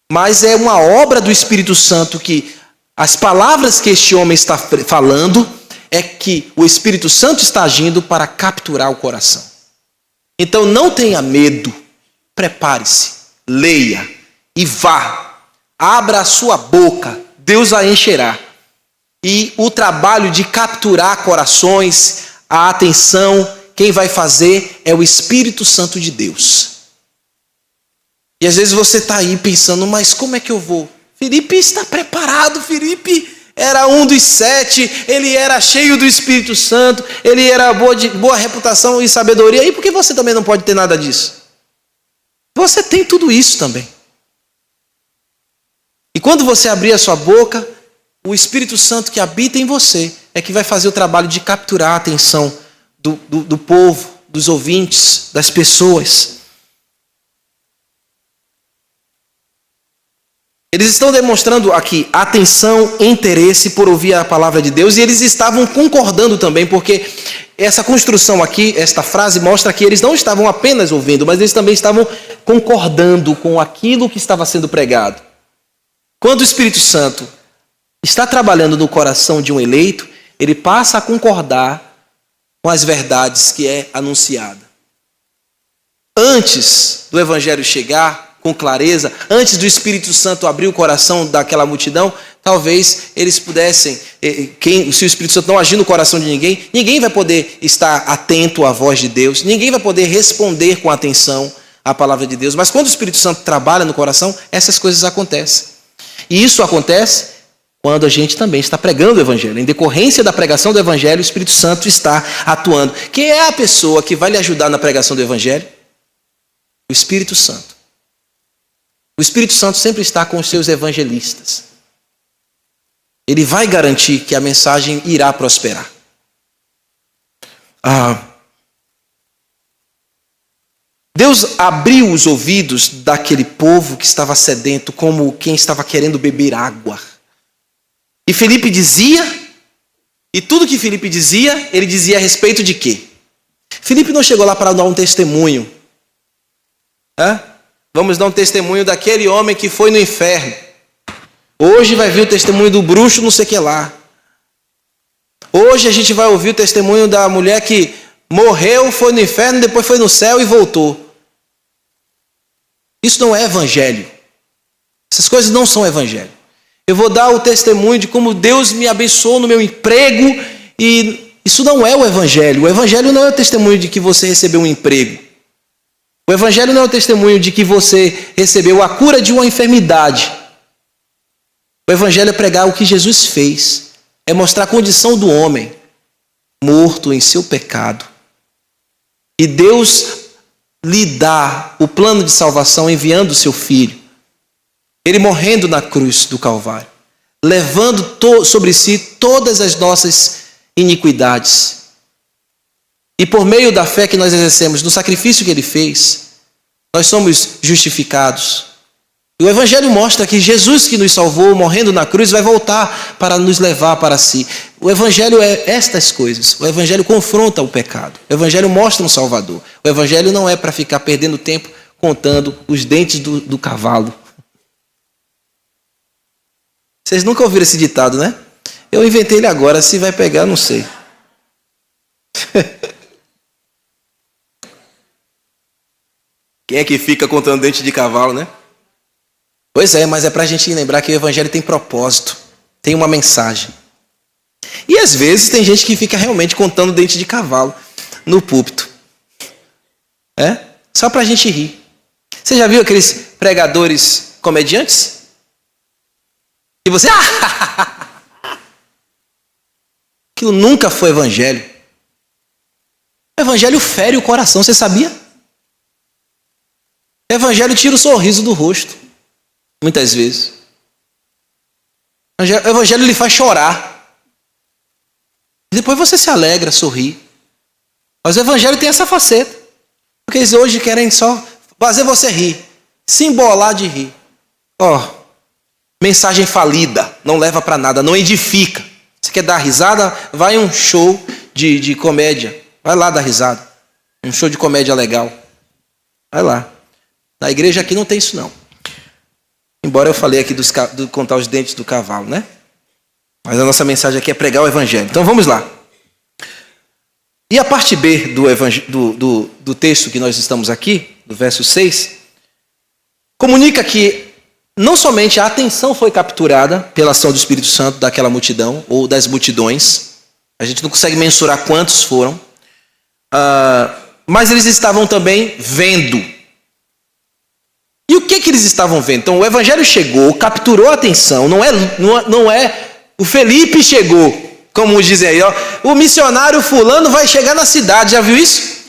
Mas é uma obra do Espírito Santo que as palavras que este homem está falando é que o Espírito Santo está agindo para capturar o coração. Então não tenha medo, prepare-se, leia e vá. Abra a sua boca, Deus a encherá. E o trabalho de capturar corações, a atenção, quem vai fazer é o Espírito Santo de Deus. E às vezes você está aí pensando, mas como é que eu vou? Filipe está preparado, Filipe era um dos 7, ele era cheio do Espírito Santo, ele era de boa reputação e sabedoria. E por que você também não pode ter nada disso? Você tem tudo isso também. E quando você abrir a sua boca, o Espírito Santo que habita em você é que vai fazer o trabalho de capturar a atenção do povo, dos ouvintes, das pessoas. Eles estão demonstrando aqui atenção, interesse por ouvir a palavra de Deus, e eles estavam concordando também, porque essa construção aqui, esta frase mostra que eles não estavam apenas ouvindo, mas eles também estavam concordando com aquilo que estava sendo pregado. Quando o Espírito Santo está trabalhando no coração de um eleito, ele passa a concordar com as verdades que é anunciada. Antes do Evangelho chegar com clareza, antes do Espírito Santo abrir o coração daquela multidão, talvez eles pudessem, se o Espírito Santo não agir no coração de ninguém, ninguém vai poder estar atento à voz de Deus, ninguém vai poder responder com atenção à palavra de Deus. Mas quando o Espírito Santo trabalha no coração, essas coisas acontecem. E isso acontece quando a gente também está pregando o Evangelho. Em decorrência da pregação do Evangelho, o Espírito Santo está atuando. Quem é a pessoa que vai lhe ajudar na pregação do Evangelho? O Espírito Santo. O Espírito Santo sempre está com os seus evangelistas. Ele vai garantir que a mensagem irá prosperar. Deus abriu os ouvidos daquele povo que estava sedento, como quem estava querendo beber água. E Filipe dizia, e tudo que Filipe dizia, ele dizia a respeito de quê? Filipe não chegou lá para dar um testemunho. Vamos dar um testemunho daquele homem que foi no inferno. Hoje vai vir o testemunho do bruxo, não sei o que lá. Hoje a gente vai ouvir o testemunho da mulher que morreu, foi no inferno, depois foi no céu e voltou. Isso não é evangelho. Essas coisas não são evangelho. Eu vou dar o testemunho de como Deus me abençoou no meu emprego, e isso não é o evangelho. O evangelho não é o testemunho de que você recebeu um emprego. O evangelho não é o testemunho de que você recebeu a cura de uma enfermidade. O evangelho é pregar o que Jesus fez. É mostrar a condição do homem morto em seu pecado. E Deus lhe dá o plano de salvação enviando o seu Filho. Ele morrendo na cruz do Calvário. Levando sobre si todas as nossas iniquidades. E por meio da fé que nós exercemos, do sacrifício que ele fez, nós somos justificados. E o Evangelho mostra que Jesus que nos salvou, morrendo na cruz, vai voltar para nos levar para si. O Evangelho é estas coisas. O Evangelho confronta o pecado. O Evangelho mostra um Salvador. O Evangelho não é para ficar perdendo tempo contando os dentes do cavalo. Vocês nunca ouviram esse ditado, né? Eu inventei ele agora, se vai pegar, não sei. Quem é que fica contando dente de cavalo, né? Pois é, mas é para a gente lembrar que o Evangelho tem propósito, tem uma mensagem. E às vezes tem gente que fica realmente contando dente de cavalo no púlpito. Só para a gente rir. Você já viu aqueles pregadores comediantes? E você... Aquilo nunca foi Evangelho. O Evangelho fere o coração, você sabia? O Evangelho tira o sorriso do rosto, muitas vezes. O Evangelho lhe faz chorar. E depois você se alegra, sorri. Mas o Evangelho tem essa faceta. Porque eles hoje querem só fazer você rir, se embolar de rir. Mensagem falida, não leva para nada, não edifica. Você quer dar risada? Vai a um show de comédia. Vai lá dar risada. Um show de comédia legal. Vai lá. Na igreja aqui não tem isso não. Embora eu falei aqui do contar os dentes do cavalo, né? Mas a nossa mensagem aqui é pregar o Evangelho. Então vamos lá. E a parte B do texto que nós estamos aqui, do verso 6, comunica que não somente a atenção foi capturada pela ação do Espírito Santo daquela multidão, ou das multidões, a gente não consegue mensurar quantos foram, mas eles estavam também vendo. E o que eles estavam vendo? Então o evangelho chegou, capturou a atenção, não é o Felipe chegou, como dizem aí, ó, o missionário fulano vai chegar na cidade, já viu isso?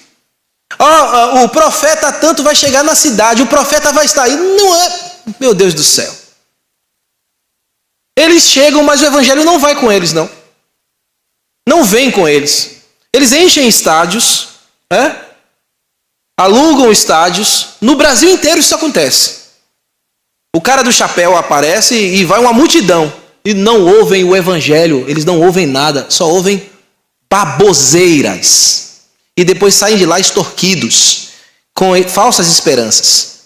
O profeta tanto vai chegar na cidade, o profeta vai estar aí, não é, meu Deus do céu. Eles chegam, mas o evangelho não vai com eles, não vem com eles. Eles enchem estádios, alugam estádios. No Brasil inteiro isso acontece. O cara do chapéu aparece e vai uma multidão. E não ouvem o evangelho, eles não ouvem nada, só ouvem baboseiras. E depois saem de lá extorquidos, com falsas esperanças.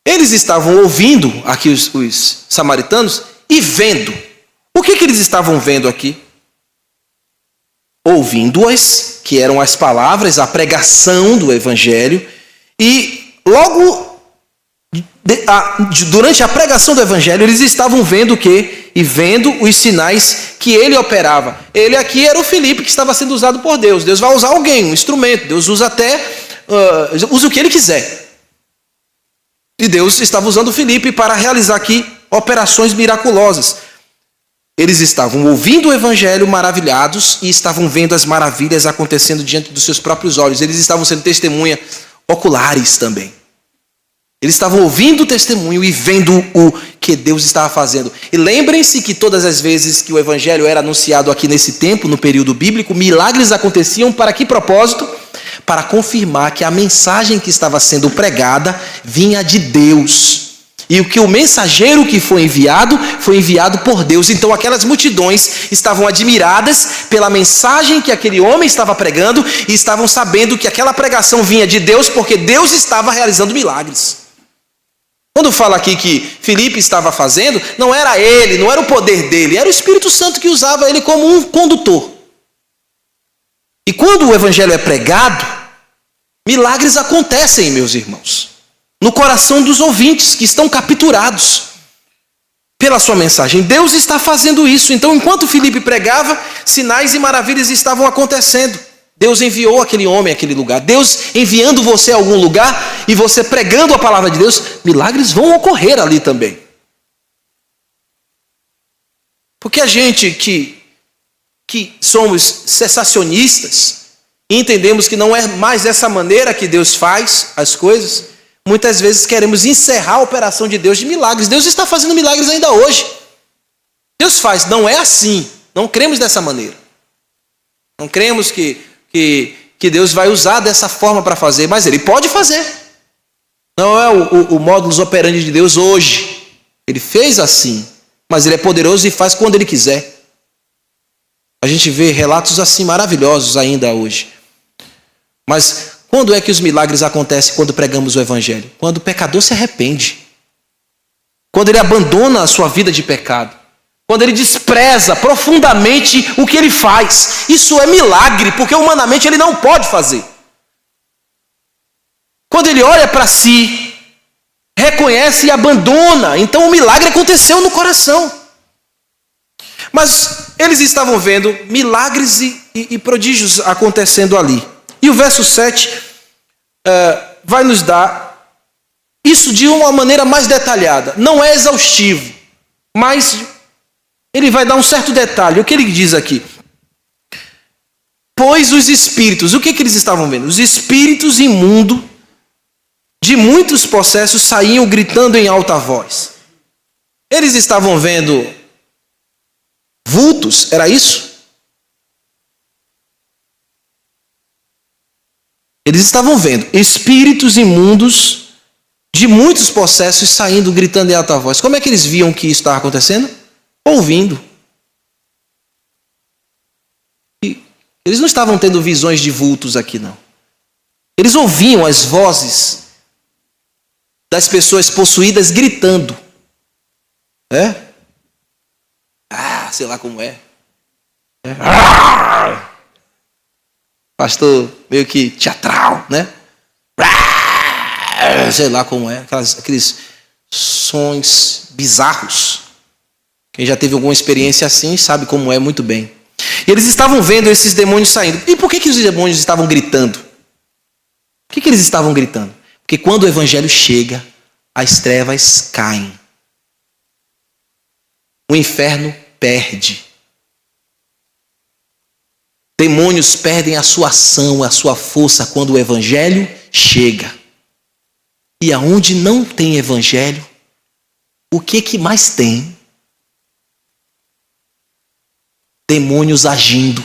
Eles estavam ouvindo aqui os samaritanos e vendo. O que eles estavam vendo aqui? Ouvindo-as, que eram as palavras, a pregação do evangelho, e logo durante a pregação do evangelho, eles estavam vendo o quê? E vendo os sinais que ele operava. Ele aqui era o Filipe que estava sendo usado por Deus. Deus vai usar alguém, um instrumento. Deus usa usa o que ele quiser. E Deus estava usando o Filipe para realizar aqui operações miraculosas. Eles estavam ouvindo o evangelho maravilhados e estavam vendo as maravilhas acontecendo diante dos seus próprios olhos. Eles estavam sendo testemunhas oculares também. Eles estavam ouvindo o testemunho e vendo o que Deus estava fazendo. E lembrem-se que todas as vezes que o evangelho era anunciado aqui nesse tempo, no período bíblico, milagres aconteciam para que propósito? Para confirmar que a mensagem que estava sendo pregada vinha de Deus. E o que o mensageiro que foi enviado por Deus. Então aquelas multidões estavam admiradas pela mensagem que aquele homem estava pregando e estavam sabendo que aquela pregação vinha de Deus porque Deus estava realizando milagres. Quando fala aqui que Filipe estava fazendo, não era ele, não era o poder dele, era o Espírito Santo que usava ele como um condutor. E quando o evangelho é pregado, milagres acontecem, meus irmãos, no coração dos ouvintes que estão capturados pela sua mensagem. Deus está fazendo isso. Então, enquanto Filipe pregava, sinais e maravilhas estavam acontecendo. Deus enviou aquele homem àquele lugar. Deus enviando você a algum lugar e você pregando a palavra de Deus, milagres vão ocorrer ali também. Porque a gente que somos cessacionistas e entendemos que não é mais dessa maneira que Deus faz as coisas, muitas vezes queremos encerrar a operação de Deus de milagres. Deus está fazendo milagres ainda hoje. Deus faz, não é assim. Não cremos dessa maneira. Não cremos que Deus vai usar dessa forma para fazer, mas Ele pode fazer. Não é o modus operandi de Deus hoje. Ele fez assim, mas Ele é poderoso e faz quando Ele quiser. A gente vê relatos assim maravilhosos ainda hoje. Mas quando é que os milagres acontecem quando pregamos o evangelho? Quando o pecador se arrepende. Quando ele abandona a sua vida de pecado. Quando ele despreza profundamente o que ele faz. Isso é milagre, porque humanamente ele não pode fazer. Quando ele olha para si, reconhece e abandona, então o milagre aconteceu no coração. Mas eles estavam vendo milagres e prodígios acontecendo ali. E o verso 7 vai nos dar isso de uma maneira mais detalhada. Não é exaustivo, mas ele vai dar um certo detalhe. O que ele diz aqui? Pois os espíritos, o que eles estavam vendo? Os espíritos imundos de muitos possessos saíam gritando em alta voz. Eles estavam vendo vultos, era isso? Eles estavam vendo espíritos imundos de muitos possessos saindo, gritando em alta voz. Como é que eles viam que isso estava acontecendo? Ouvindo. E eles não estavam tendo visões de vultos aqui, não. Eles ouviam as vozes das pessoas possuídas gritando. Sei lá como é. Pastor meio que teatral, né? sei lá como é, aqueles sons bizarros. Quem já teve alguma experiência assim sabe como é muito bem. E eles estavam vendo esses demônios saindo. E por que os demônios estavam gritando? Por que eles estavam gritando? Porque quando o evangelho chega, as trevas caem. O inferno perde. Demônios perdem a sua ação, a sua força quando o evangelho chega. E aonde não tem evangelho, o que mais tem? Demônios agindo.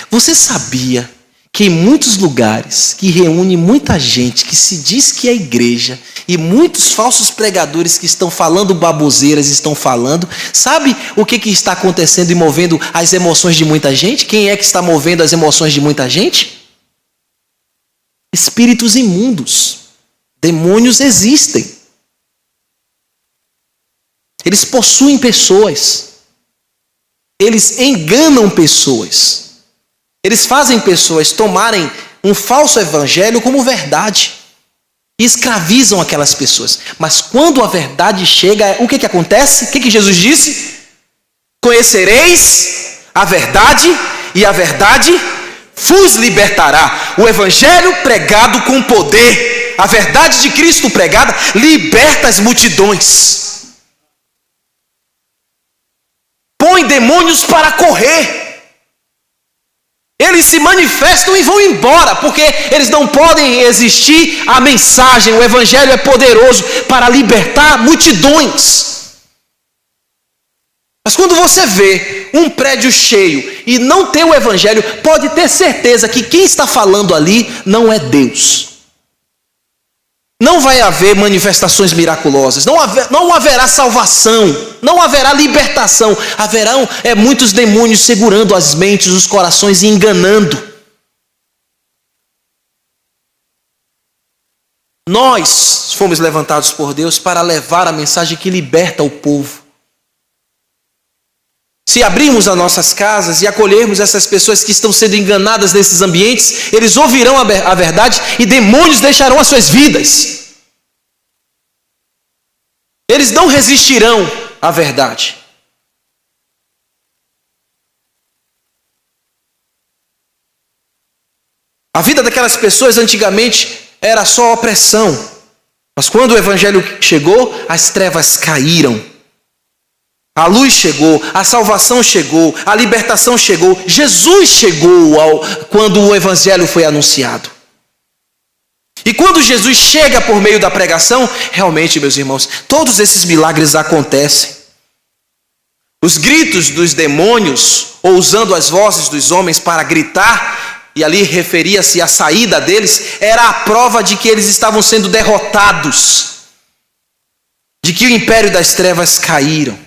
Você sabia que em muitos lugares que reúne muita gente que se diz que é igreja e muitos falsos pregadores que estão falando baboseiras estão falando, sabe o que está acontecendo e movendo as emoções de muita gente? Quem é que está movendo as emoções de muita gente? Espíritos imundos. Demônios existem. Eles possuem pessoas. Eles enganam pessoas. Eles fazem pessoas tomarem um falso evangelho como verdade. E escravizam aquelas pessoas. Mas quando a verdade chega, o que acontece? O que Jesus disse? Conhecereis a verdade e a verdade vos libertará. O evangelho pregado com poder, a verdade de Cristo pregada, liberta as multidões. Põe demônios para correr. Eles se manifestam e vão embora, porque eles não podem existir. A mensagem, o evangelho é poderoso para libertar multidões. Mas quando você vê um prédio cheio e não tem o evangelho, pode ter certeza que quem está falando ali não é Deus. Não vai haver manifestações miraculosas, não haverá salvação, não haverá libertação, haverão muitos demônios segurando as mentes, os corações e enganando. Nós fomos levantados por Deus para levar a mensagem que liberta o povo. Se abrirmos as nossas casas e acolhermos essas pessoas que estão sendo enganadas nesses ambientes, eles ouvirão a verdade e demônios deixarão as suas vidas. Eles não resistirão à verdade. A vida daquelas pessoas antigamente era só opressão. Mas quando o evangelho chegou, as trevas caíram. A luz chegou, a salvação chegou, a libertação chegou. Jesus chegou quando o evangelho foi anunciado. E quando Jesus chega por meio da pregação, realmente, meus irmãos, todos esses milagres acontecem. Os gritos dos demônios, ou usando as vozes dos homens para gritar, e ali referia-se à saída deles, era a prova de que eles estavam sendo derrotados, de que o império das trevas caiu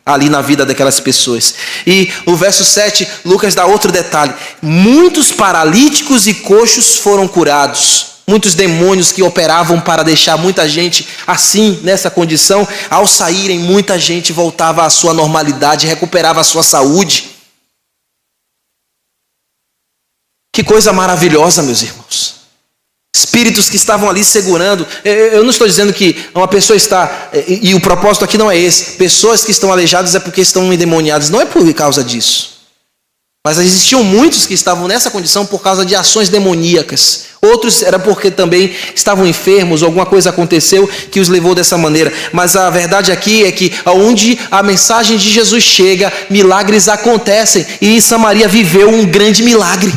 ali na vida daquelas pessoas. E o verso 7, Lucas dá outro detalhe: muitos paralíticos e coxos foram curados. Muitos demônios que operavam para deixar muita gente assim, nessa condição, ao saírem, muita gente voltava à sua normalidade, recuperava a sua saúde. Que coisa maravilhosa, meus irmãos. Espíritos que estavam ali segurando. Eu não estou dizendo que uma pessoa está, e o propósito aqui não é esse, pessoas que estão aleijadas é porque estão endemoniadas. Não é por causa disso. Mas existiam muitos que estavam nessa condição por causa de ações demoníacas. Outros era porque também estavam enfermos, ou alguma coisa aconteceu que os levou dessa maneira. Mas a verdade aqui é que onde a mensagem de Jesus chega, milagres acontecem. E Samaria viveu um grande milagre.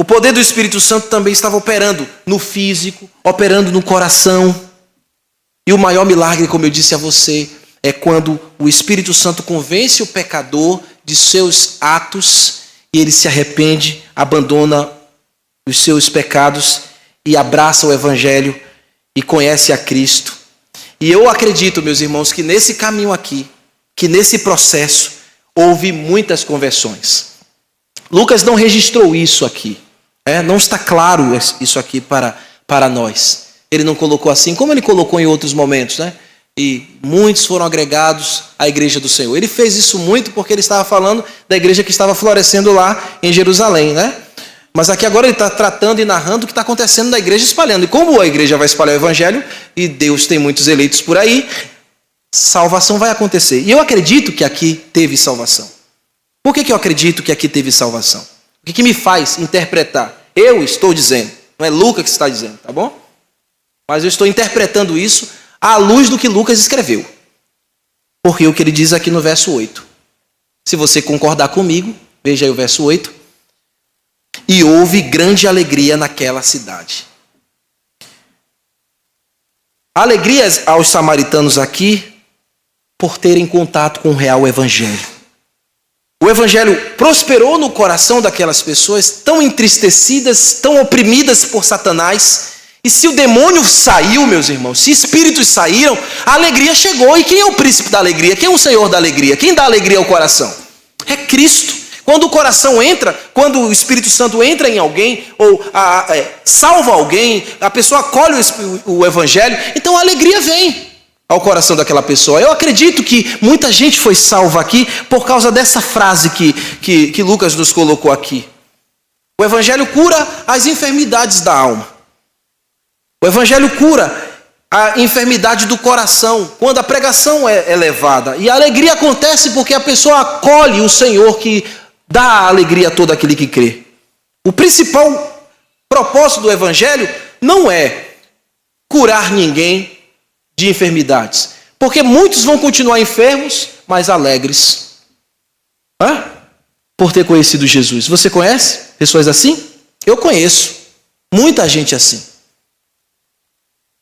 O poder do Espírito Santo também estava operando no físico, operando no coração. E o maior milagre, como eu disse a você, é quando o Espírito Santo convence o pecador de seus atos e ele se arrepende, abandona os seus pecados e abraça o Evangelho e conhece a Cristo. E eu acredito, meus irmãos, que nesse caminho aqui, que nesse processo, houve muitas conversões. Lucas não registrou isso aqui. Não está claro isso aqui para nós. Ele não colocou assim, como ele colocou em outros momentos, né? e muitos foram agregados à igreja do Senhor. Ele fez isso muito porque ele estava falando da igreja que estava florescendo lá em Jerusalém, né? Mas aqui agora ele está tratando e narrando o que está acontecendo na igreja espalhando. E como a igreja vai espalhar o evangelho, e Deus tem muitos eleitos por aí, salvação vai acontecer. E eu acredito que aqui teve salvação. Por que eu acredito que aqui teve salvação? O que me faz interpretar? Eu estou dizendo, não é Lucas que está dizendo, tá bom? Mas eu estou interpretando isso à luz do que Lucas escreveu. Porque o que ele diz aqui no verso 8. Se você concordar comigo, veja aí o verso 8. E houve grande alegria naquela cidade. Alegria aos samaritanos aqui por terem contato com o real evangelho. O evangelho prosperou no coração daquelas pessoas tão entristecidas, tão oprimidas por Satanás. E se o demônio saiu, meus irmãos, se espíritos saíram, a alegria chegou. E quem é o príncipe da alegria? Quem é o Senhor da alegria? Quem dá alegria ao coração? É Cristo. Quando o coração entra, quando o Espírito Santo entra em alguém, ou salva alguém, a pessoa acolhe o evangelho, então a alegria vem ao coração daquela pessoa. Eu acredito que muita gente foi salva aqui por causa dessa frase que Lucas nos colocou aqui. O evangelho cura as enfermidades da alma. O evangelho cura a enfermidade do coração, quando a pregação é levada. E a alegria acontece porque a pessoa acolhe o Senhor que dá a alegria a todo aquele que crê. O principal propósito do evangelho não é curar ninguém de enfermidades. Porque muitos vão continuar enfermos, mas alegres. Por ter conhecido Jesus. Você conhece pessoas assim? Eu conheço muita gente assim.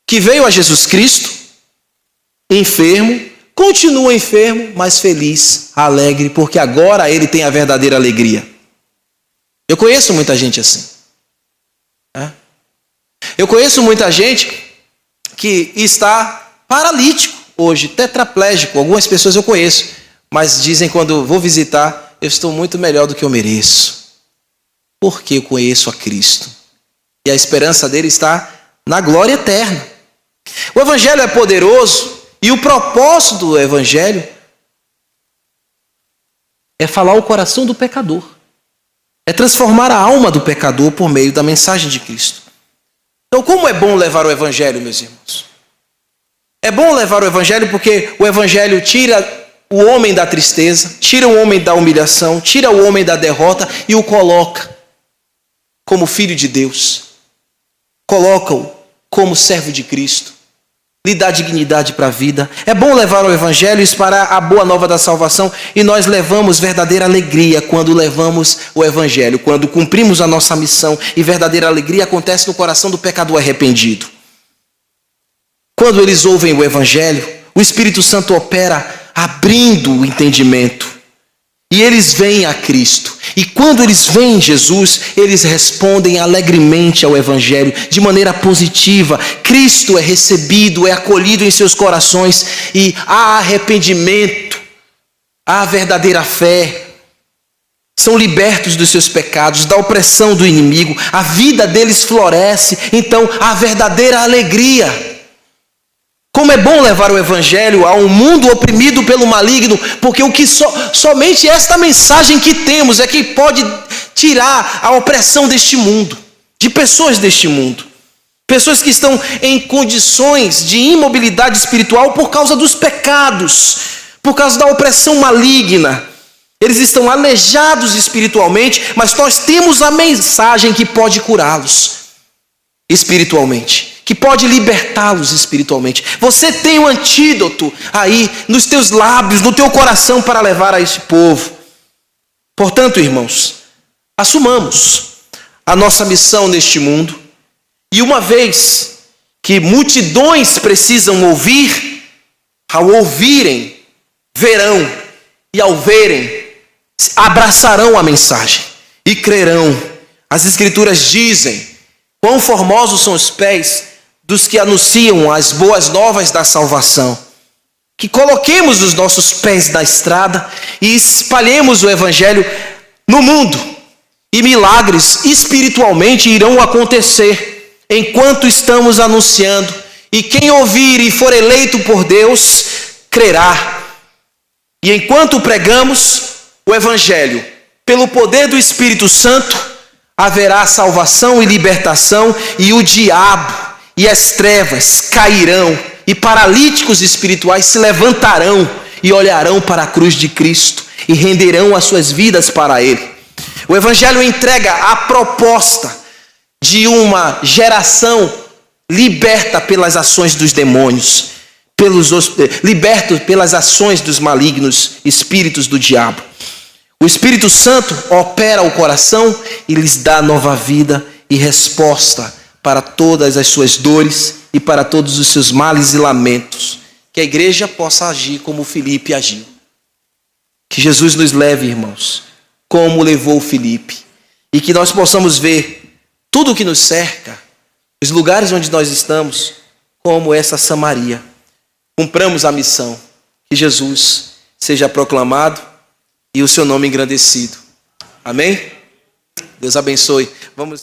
Que veio a Jesus Cristo, enfermo, continua enfermo, mas feliz, alegre, porque agora ele tem a verdadeira alegria. Eu conheço muita gente assim. Eu conheço muita gente que está paralítico hoje, tetraplégico. Algumas pessoas eu conheço, mas dizem quando vou visitar, eu estou muito melhor do que eu mereço. Porque eu conheço a Cristo. E a esperança dele está na glória eterna. O evangelho é poderoso. E o propósito do evangelho é falar o coração do pecador. É transformar a alma do pecador por meio da mensagem de Cristo. Então, como é bom levar o evangelho, meus irmãos? É bom levar o evangelho porque o evangelho tira o homem da tristeza, tira o homem da humilhação, tira o homem da derrota e o coloca como filho de Deus. Coloca-o como servo de Cristo. Lhe dá dignidade para a vida. É bom levar o evangelho e espalhar a boa nova da salvação. E nós levamos verdadeira alegria quando levamos o evangelho. Quando cumprimos a nossa missão. E verdadeira alegria acontece no coração do pecador arrependido. Quando eles ouvem o evangelho, o Espírito Santo opera abrindo o entendimento. E eles vêm a Cristo. E quando eles veem Jesus, eles respondem alegremente ao evangelho, de maneira positiva. Cristo é recebido, é acolhido em seus corações. E há arrependimento, há verdadeira fé. São libertos dos seus pecados, da opressão do inimigo. A vida deles floresce, então há verdadeira alegria. Como é bom levar o evangelho a um mundo oprimido pelo maligno, porque o que somente esta mensagem que temos é que pode tirar a opressão deste mundo, de pessoas deste mundo. Pessoas que estão em condições de imobilidade espiritual por causa dos pecados, por causa da opressão maligna. Eles estão aleijados espiritualmente, mas nós temos a mensagem que pode curá-los espiritualmente, que pode libertá-los espiritualmente. Você tem um antídoto aí nos teus lábios, no teu coração para levar a esse povo. Portanto, irmãos, assumamos a nossa missão neste mundo. E uma vez que multidões precisam ouvir, ao ouvirem, verão. E ao verem, abraçarão a mensagem e crerão. As Escrituras dizem: quão formosos são os pés dos que anunciam as boas novas da salvação. Que coloquemos os nossos pés na estrada e espalhemos o evangelho no mundo. E milagres espiritualmente irão acontecer enquanto estamos anunciando e quem ouvir e for eleito por Deus, crerá. E enquanto pregamos o Evangelho, pelo poder do Espírito Santo, haverá salvação e libertação, e o diabo e as trevas cairão, e paralíticos espirituais se levantarão e olharão para a cruz de Cristo e renderão as suas vidas para Ele. O Evangelho entrega a proposta de uma geração liberta pelas ações dos demônios, liberto pelas ações dos malignos espíritos do diabo. O Espírito Santo opera o coração e lhes dá nova vida e resposta para todas as suas dores e para todos os seus males e lamentos. Que a igreja possa agir como Filipe agiu. Que Jesus nos leve, irmãos, como levou Filipe. E que nós possamos ver tudo o que nos cerca, os lugares onde nós estamos, como essa Samaria. Cumpramos a missão. Que Jesus seja proclamado e o seu nome engrandecido. Amém? Deus abençoe. Vamos